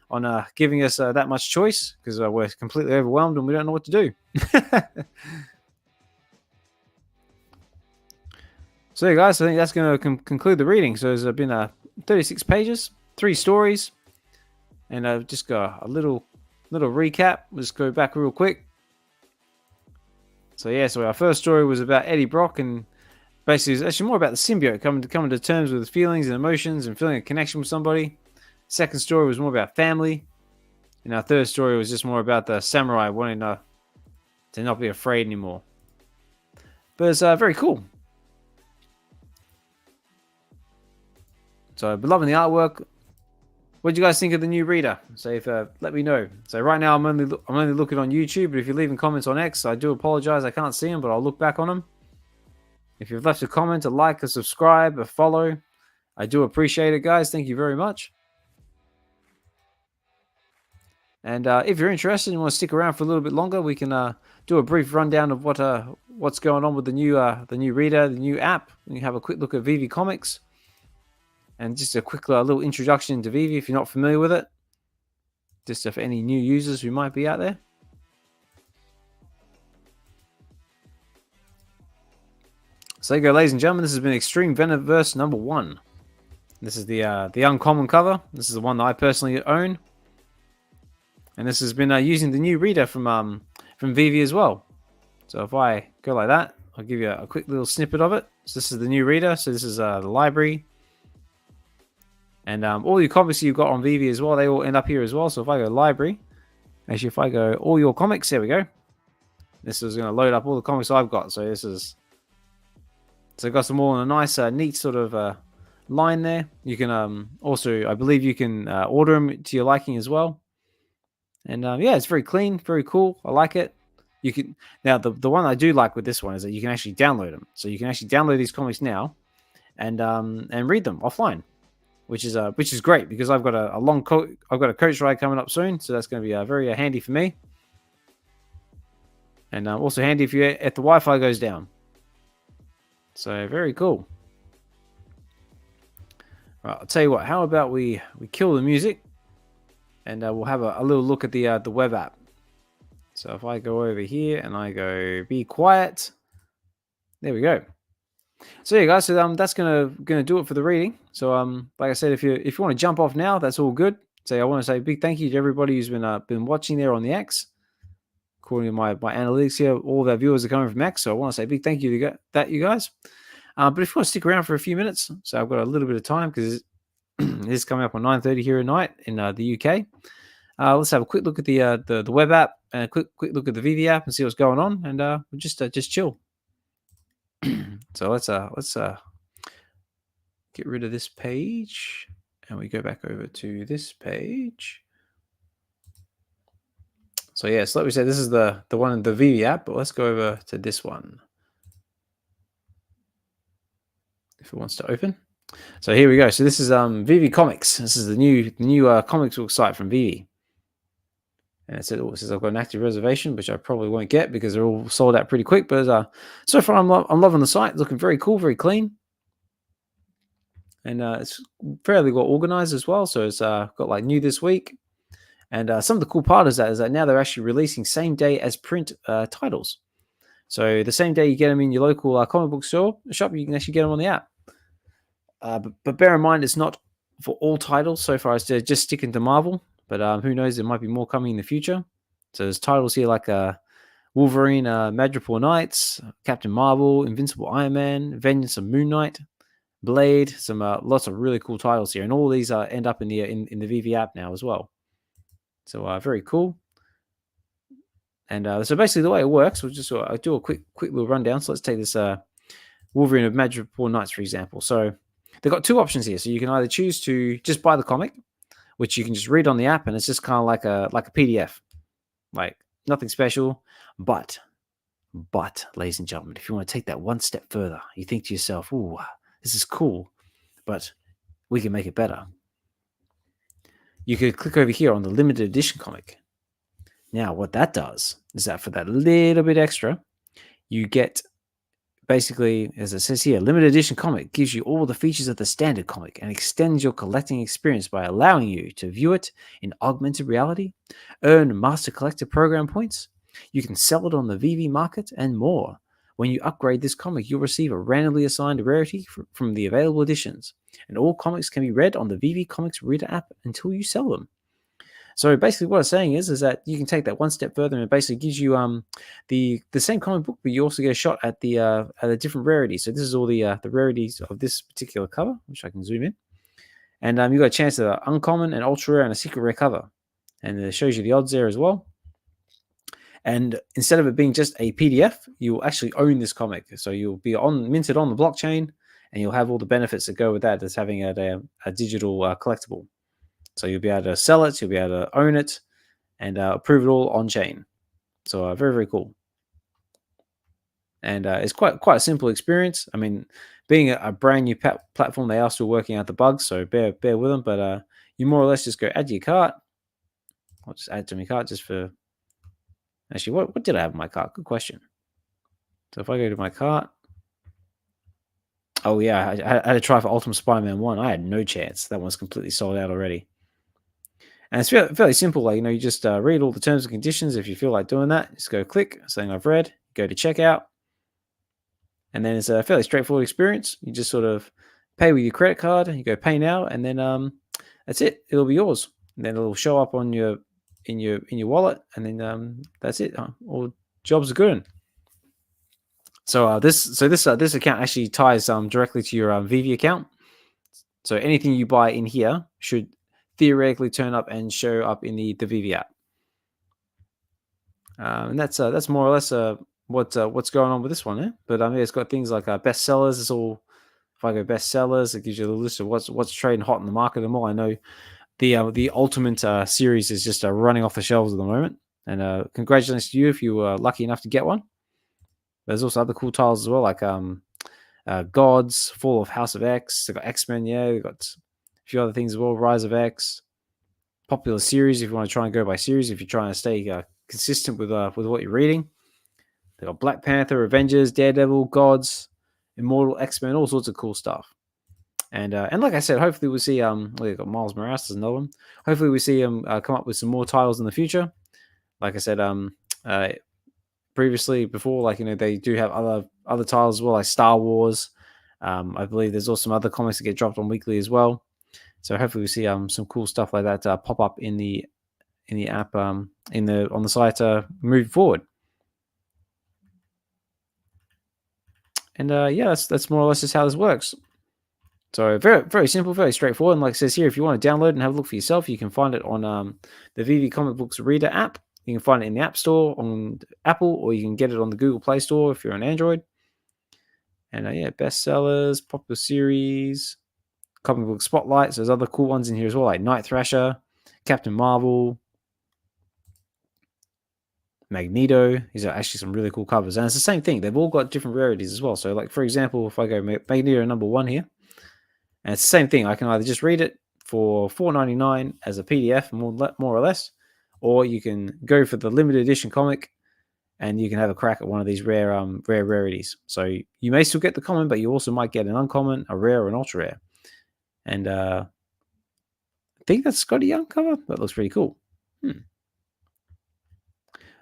on giving us that much choice, because we're completely overwhelmed and we don't know what to do. So, yeah, guys, I think that's going to conclude the reading. So, there's been 36 pages, 3 stories, and I've just got a little recap. We'll just go back real quick. So, yeah, so our first story was about Eddie Brock, and basically it's actually more about the symbiote coming to terms with his feelings and emotions and feeling a connection with somebody. Second story was more about family, and our third story was just more about the samurai wanting to not be afraid anymore. But it's very cool. So I've been loving the artwork. What do you guys think of the new reader? So let me know. So right now I'm only looking on YouTube, but if you're leaving comments on X, I do apologize. I can't see them, but I'll look back on them. If you've left a comment, a like, a subscribe, a follow, I do appreciate it, guys. Thank you very much. And if you're interested and want to stick around for a little bit longer, we can do a brief rundown of what's going on with the new reader, the new app. We can have a quick look at VeVe Comics. And just a quick little introduction to VeVe if you're not familiar with it. Just for any new users who might be out there. So there you go, ladies and gentlemen. This has been Extreme Venomverse number 1. This is the uncommon cover. This is the one that I personally own. And this has been using the new reader from from VeVe as well. So if I go like that, I'll give you a quick little snippet of it. So this is the new reader. So this is the library. And all your comics you've got on VeVe as well, they all end up here as well. So if I go library, actually if I go all your comics, there we go. This is going to load up all the comics I've got. So this is, so I've got them all in a nice, neat sort of line there. You can also, I believe you can order them to your liking as well. And yeah, it's very clean, very cool. I like it. You can now the one I do like with this one is that you can actually download them. So you can actually download these comics now, and read them offline, which is great because I've got I've got a coach ride coming up soon, so that's going to be very handy for me, and also handy if the Wi-Fi goes down. So very cool. Right, I'll tell you what. How about we kill the music, and we'll have a little look at the web app. So if I go over here and I go be quiet, there we go. So yeah, guys. So that's gonna do it for the reading. So like I said, if you want to jump off now, that's all good. So I want to say a big thank you to everybody who's been watching there on the X. According to my analytics here, all of our viewers are coming from X. So I want to say a big thank you to you guys. But if you want to stick around for a few minutes, so I've got a little bit of time because this is coming up on 9:30 here at night in the UK. Let's have a quick look at the web app and a quick look at the VeVe app and see what's going on, and we'll just chill. So let's get rid of this page, and we go back over to this page. So yeah, so like we said, this is the one in the VeVe app, but let's go over to this one if it wants to open. So here we go. So this is VeVe Comics. This is the new comics book site from VeVe. And it says I've got an active reservation, which I probably won't get because they're all sold out pretty quick. But so far, I'm loving the site. It's looking very cool, very clean, and it's fairly well organized as well. So it's got like new this week, and some of the cool part is that now they're actually releasing same day as print titles. So the same day you get them in your local comic book shop, you can actually get them on the app. But bear in mind, it's not for all titles. So far, it's just sticking to Marvel. But who knows? There might be more coming in the future. So there's titles here like Wolverine, Madripoor Knights, Captain Marvel, Invincible Iron Man, Vengeance of Moon Knight, Blade. Some lots of really cool titles here, and all these end up in the VeVe app now as well. So very cool. And so basically, the way it works, we'll just do a quick little rundown. So let's take this Wolverine of Madripoor Knights, for example. So they've got two options here. So you can either choose to just buy the comic, which you can just read on the app, and it's just kind of like a PDF, like nothing special. But, ladies and gentlemen, if you want to take that one step further, you think to yourself, "Ooh, this is cool, but we can make it better." You could click over here on the limited edition comic. Now, what that does is that for that little bit extra, you get basically, as it says here, limited edition comic gives you all the features of the standard comic and extends your collecting experience by allowing you to view it in augmented reality, earn Master Collector Program points, you can sell it on the VeVe market, and more. When you upgrade this comic, you'll receive a randomly assigned rarity from the available editions, and all comics can be read on the VeVe Comics Reader app until you sell them. So basically what it's saying is that you can take that one step further, and it basically gives you the same comic book, but you also get a shot at the different rarities. So this is all the rarities of this particular cover, which I can zoom in. And you've got a chance at an uncommon, an ultra rare, and a secret rare cover. And it shows you the odds there as well. And instead of it being just a PDF, you will actually own this comic. So you'll be minted on the blockchain, and you'll have all the benefits that go with that as having a digital collectible. So you'll be able to sell it, you'll be able to own it, and approve it all on chain. So very, very cool. And it's quite a simple experience. I mean, being a brand new platform, they are still working out the bugs, so bear with them. But you more or less just go add to your cart. I'll just add to my cart just for. Actually, what did I have in my cart? Good question. So if I go to my cart. Oh yeah, I had to try for Ultimate Spider-Man 1. I had no chance. That one's completely sold out already. And it's fairly simple. Like, you just read all the terms and conditions. If you feel like doing that, just go click saying I've read, go to checkout. And then it's a fairly straightforward experience. You just sort of pay with your credit card, you go pay now, and then that's it. It'll be yours. And then it'll show up on your in your wallet, and then that's it. All jobs are good. So this account actually ties directly to your VeVe account. So anything you buy in here should theoretically turn up and show up in the VeVe app. And that's more or less what's going on with this one, eh? But it's got things like bestsellers. It's all, if I go bestsellers, it gives you a list of what's trading hot in the market and more. I know the Ultimate series is just running off the shelves at the moment. And congratulations to you if you were lucky enough to get one. There's also other cool tiles as well, like Gods, Fall of House of X. They've got X-Men, yeah. They've got a few other things as well, Rise of X. Popular series if you want to try and go by series, if you're trying to stay consistent with what you're reading. They've got Black Panther, Avengers, Daredevil, Gods, Immortal, X-Men, all sorts of cool stuff. And like I said, hopefully we'll see we've got Miles Morales as another one. Hopefully we see them come up with some more titles in the future. Like I said, previously before, like, they do have other titles as well, like Star Wars. I believe there's also some other comics that get dropped on weekly as well. So hopefully we see some cool stuff like that pop up in the app on the site moving forward. And yeah, that's more or less just how this works. So very, very simple, very straightforward. And like it says here, if you want to download and have a look for yourself, you can find it on the VeVe Comic Books Reader app. You can find it in the App Store on Apple, or you can get it on the Google Play Store if you're on Android. And yeah, bestsellers, popular series, comic book spotlights. There's other cool ones in here as well, like Night Thrasher, Captain Marvel, Magneto. These are actually some really cool covers. And it's the same thing. They've all got different rarities as well. So like, for example, if I go Magneto #1 here, and it's the same thing. I can either just read it for $4.99 as a PDF, more or less, or you can go for the limited edition comic, and you can have a crack at one of these rare rarities. So you may still get the common, but you also might get an uncommon, a rare, or an ultra rare. And I think that's Scotty Young cover. That looks pretty cool.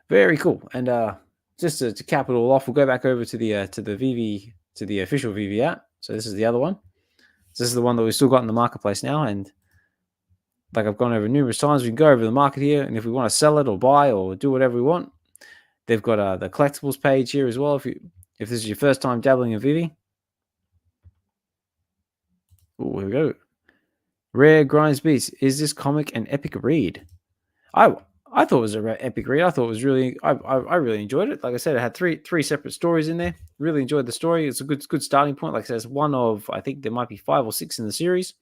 Very cool. And just to cap it all off, we'll go back over to the VeVe, to the official VeVe app. So this is the other one. This is the one that we've still got in the marketplace now. And like I've gone over numerous times, we can go over the market here. And if we want to sell it or buy or do whatever we want, they've got the collectibles page here as well. If this is your first time dabbling in VeVe. Oh, here we go. Rare Grinds Beast. Is this comic an epic read? I thought it was a epic read. I thought it was really, I really enjoyed it. Like I said, it had three separate stories in there. Really enjoyed the story. It's a good starting point. Like I said, it's one of, I think there might be 5 or 6 in the series.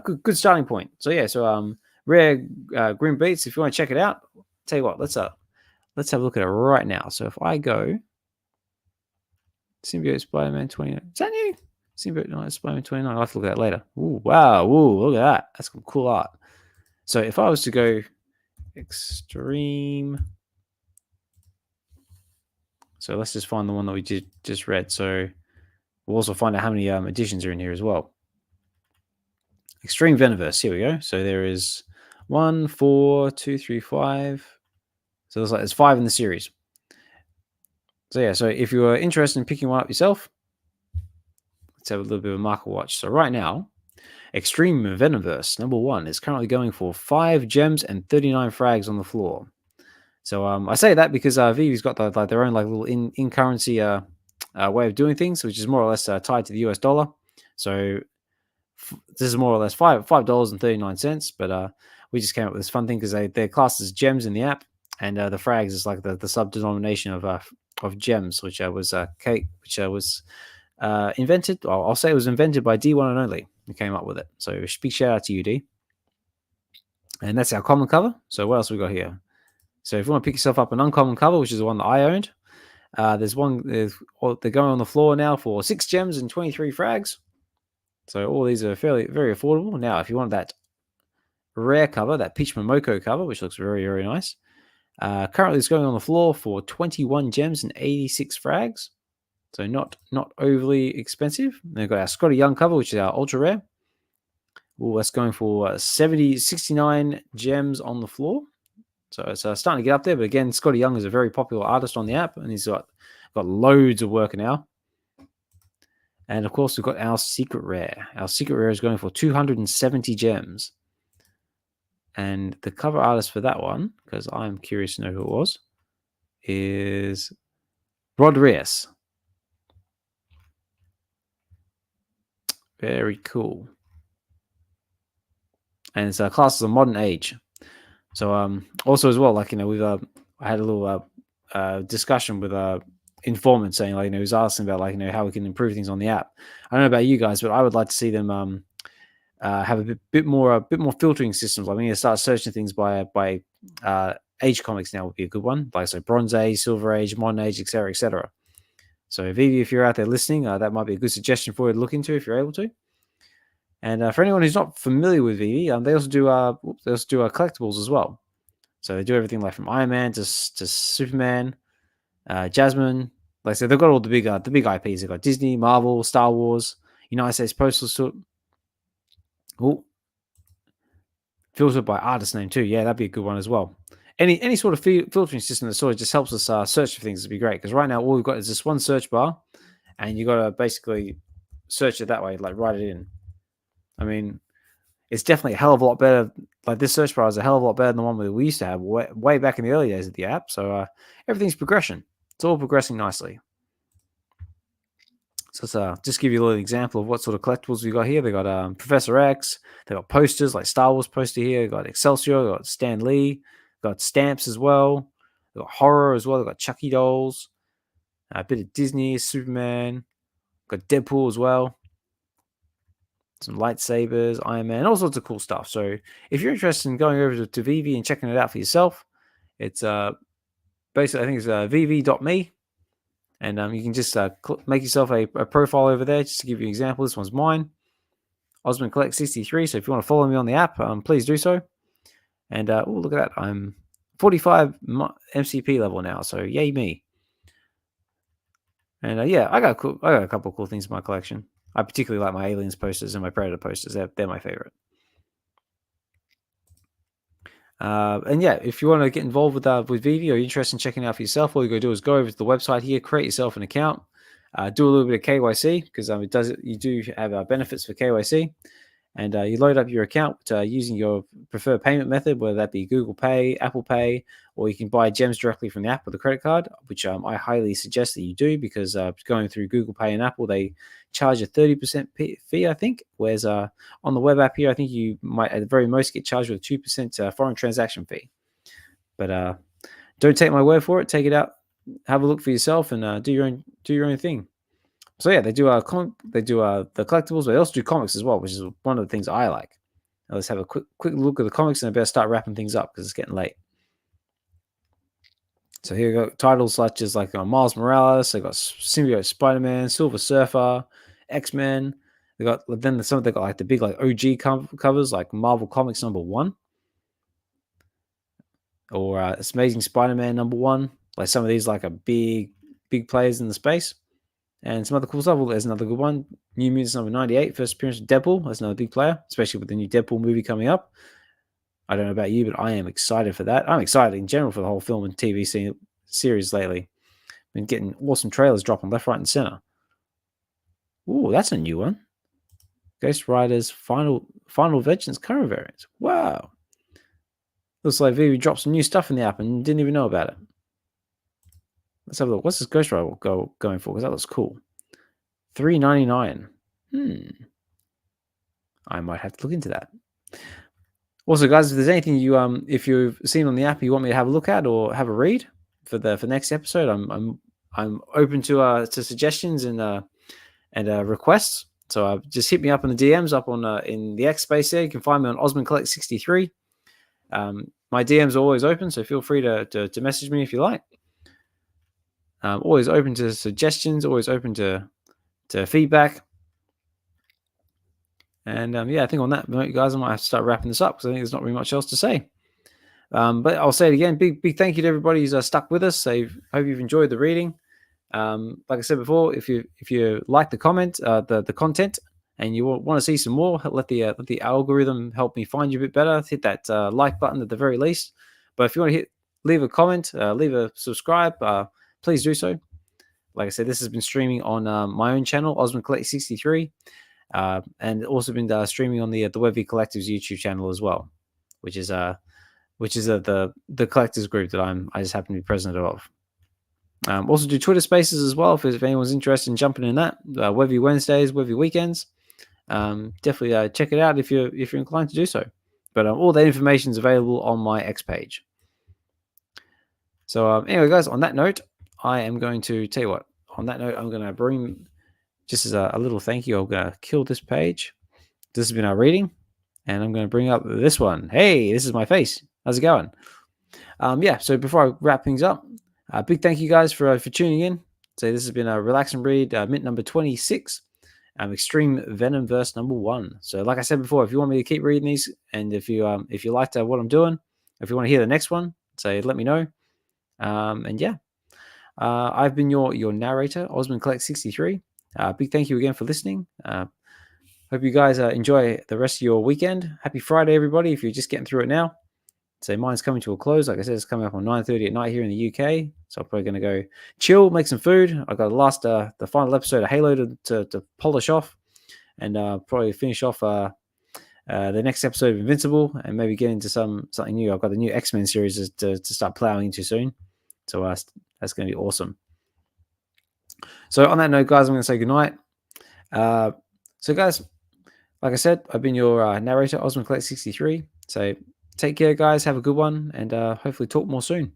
Good starting point. So yeah, Rare Grim Beats. If you want to check it out, tell you what, let's have a look at it right now. So if I go Symbiote Spider-Man 29, is that new? Symbiote Spider-Man 29. I'll have to look at that later. Ooh, wow, ooh, look at that. That's some cool art. So if I was to go Extreme, so let's just find the one that we just read. So we'll also find out how many editions are in here as well. Extreme Venomverse. Here we go. So there is 1, 4, 2, 3, 5. So there's 5 in the series. So yeah. So if you are interested in picking one up yourself, let's have a little bit of a market watch. So right now, Extreme Venomverse #1 is currently going for 5 gems and 39 frags on the floor. So I say that because VeVe's got their own little in currency way of doing things, which is more or less tied to the US dollar. So this is more or less $5.39. But we just came up with this fun thing because they're classed as gems in the app, and the frags is like the sub-denomination of gems, which was invented. I'll say it was invented by D1 and Only. Who came up with it. So big shout out to you, D. And that's our common cover. So what else we got here? So if you want to pick yourself up an uncommon cover, which is the one that I owned, they're going on the floor now for 6 gems and 23 frags. So all these are very affordable. Now, if you want that rare cover, that Peach Momoko cover, which looks very, very nice, currently it's going on the floor for 21 gems and 86 frags. So not overly expensive. They've got our Scotty Young cover, which is our ultra rare. Oh, that's going for 69 gems on the floor. So it's starting to get up there. But again, Scotty Young is a very popular artist on the app, and he's got loads of work now. And of course, we've got our secret rare. Our secret rare is going for 270 gems. And the cover artist for that one, because I'm curious to know who it was, is Rodriguez. Very cool. And it's classed as a modern age. So also as well, like, we've I had a little discussion with informant saying, like, he was asking about, like, how we can improve things on the app. I don't know about you guys, but I would like to see them have a bit more filtering systems. Like, we need to start searching things by age comics now would be a good one. Like, so Bronze Age, Silver Age, Modern Age, etc., etc. So VeVe, if you're out there listening, that might be a good suggestion for you to look into if you're able to. And for anyone who's not familiar with VeVe, they also do collectibles as well. So they do everything like from Iron Man to Superman, Jasmine. Like I said, they've got all the big IPs. They've got Disney, Marvel, Star Wars, United States Postal. Oh, filtered by artist name too. Yeah, that'd be a good one as well. Any sort of filtering system that sort of just helps us search for things would be great. Because right now all we've got is this one search bar, and you got to basically search it that way, like write it in. I mean, it's definitely a hell of a lot better. Like, this search bar is a hell of a lot better than the one we used to have way back in the early days of the app. So everything's progression. It's all progressing nicely. So let's just give you a little example of what sort of collectibles we got here. They got Professor X. They got posters like Star Wars poster here. They got Excelsior. They got Stan Lee. They got stamps as well. They got horror as well. They got Chucky dolls. A bit of Disney, Superman. Got Deadpool as well. Some lightsabers, Iron Man, all sorts of cool stuff. So if you're interested in going over to VeVe and checking it out for yourself, it's basically, I think it's vv.me. And you can just make yourself a profile over there. Just to give you an example, this one's mine, Ozmankollects63. So if you want to follow me on the app, please do so. And oh, look at that, I'm 45 MCP level now. So yay me. And yeah, I got a couple of cool things in my collection. I particularly like my Aliens posters and my Predator posters. They're my favorite. And yeah, if you want to get involved with VeVe, or you're interested in checking it out for yourself, all you got to do is go over to the website here, create yourself an account, do a little bit of KYC, because you do have benefits for KYC. And you load up your account using your preferred payment method, whether that be Google Pay, Apple Pay, or you can buy gems directly from the app with a credit card, which I highly suggest that you do, because going through Google Pay and Apple, they charge a 30% fee, I think. Whereas on the web app here, I think you might at the very most get charged with a 2% foreign transaction fee. But don't take my word for it. Take it out, have a look for yourself, and do your own thing. So yeah, they do the collectibles, but they also do comics as well, which is one of the things I like. Now let's have a quick look at the comics, and I better start wrapping things up because it's getting late. So here we go, titles such as like Miles Morales. They got Symbiote Spider-Man, Silver Surfer, X-Men. They got like the big like OG covers like Marvel Comics #1, or it's Amazing Spider-Man #1. Like some of these like are big players in the space. And some other cool stuff. Well, there's another good one. New Mutants #98, first appearance of Deadpool. That's another big player, especially with the new Deadpool movie coming up. I don't know about you, but I am excited for that. I'm excited in general for the whole film and TV series lately. Been getting awesome trailers dropping left, right, and center. Ooh, that's a new one. Ghost Rider's Final Vengeance current variant. Wow. Looks like VeVe dropped some new stuff in the app and didn't even know about it. Let's have a look. What's this Ghost Rider going for? Because that looks cool. $3.99. I might have to look into that. Also, guys, if there's anything if you've seen on the app you want me to have a look at or have a read for next episode, I'm open to suggestions and requests. So just hit me up in the DMs up on in the X space there. You can find me on Ozmankollects63. My DMs are always open, so feel free to message me if you like. Always open to suggestions. Always open to feedback. And yeah, I think on that note, guys, I might have to start wrapping this up because I think there's not really much else to say. But I'll say it again. Big thank you to everybody who's stuck with us. I hope you've enjoyed the reading. Like I said before, if you like the content and you want to see some more, let the algorithm help me find you a bit better. Hit that like button at the very least. But if you want to leave a comment, leave a subscribe, please do so. Like I said, this has been streaming on my own channel, Ozmankollects63. And also been streaming on the VeVe Collective's YouTube channel as well. which is the collectors group that I just happen to be president of. Also do Twitter Spaces as well if anyone's interested in jumping in that. VeVe Wednesdays, VeVe weekends. Definitely check it out if you're inclined to do so. But all that information is available on my X page. So anyway, guys, on that note, I am going to tell you what. On that note, I'm going to bring, just as a little thank you, I'm going to kill this page. This has been our reading, and I'm going to bring up this one. Hey, this is my face. How's it going? Yeah, so before I wrap things up, big thank you guys for tuning in. So this has been a Relax and Read mint number 26. Extreme Venomverse number 1. So like I said before, if you want me to keep reading these, and if you liked what I'm doing, if you want to hear the next one, say let me know. And yeah, I've been your narrator, Ozmankollects63. Big thank you again for listening. Hope you guys enjoy the rest of your weekend. Happy Friday, everybody, if you're just getting through it now. So mine's coming to a close. Like I said, it's coming up on 9:30 at night here in the UK. So I'm probably going to go chill, make some food. I got the final episode of Halo to polish off, and probably finish off the next episode of Invincible, and maybe get into something new. I've got the new X-Men series to start plowing into soon. So that's going to be awesome. So on that note, guys, I'm going to say goodnight. So guys, like I said, I've been your narrator, Ozmankollects63. So take care, guys. Have a good one, and hopefully talk more soon.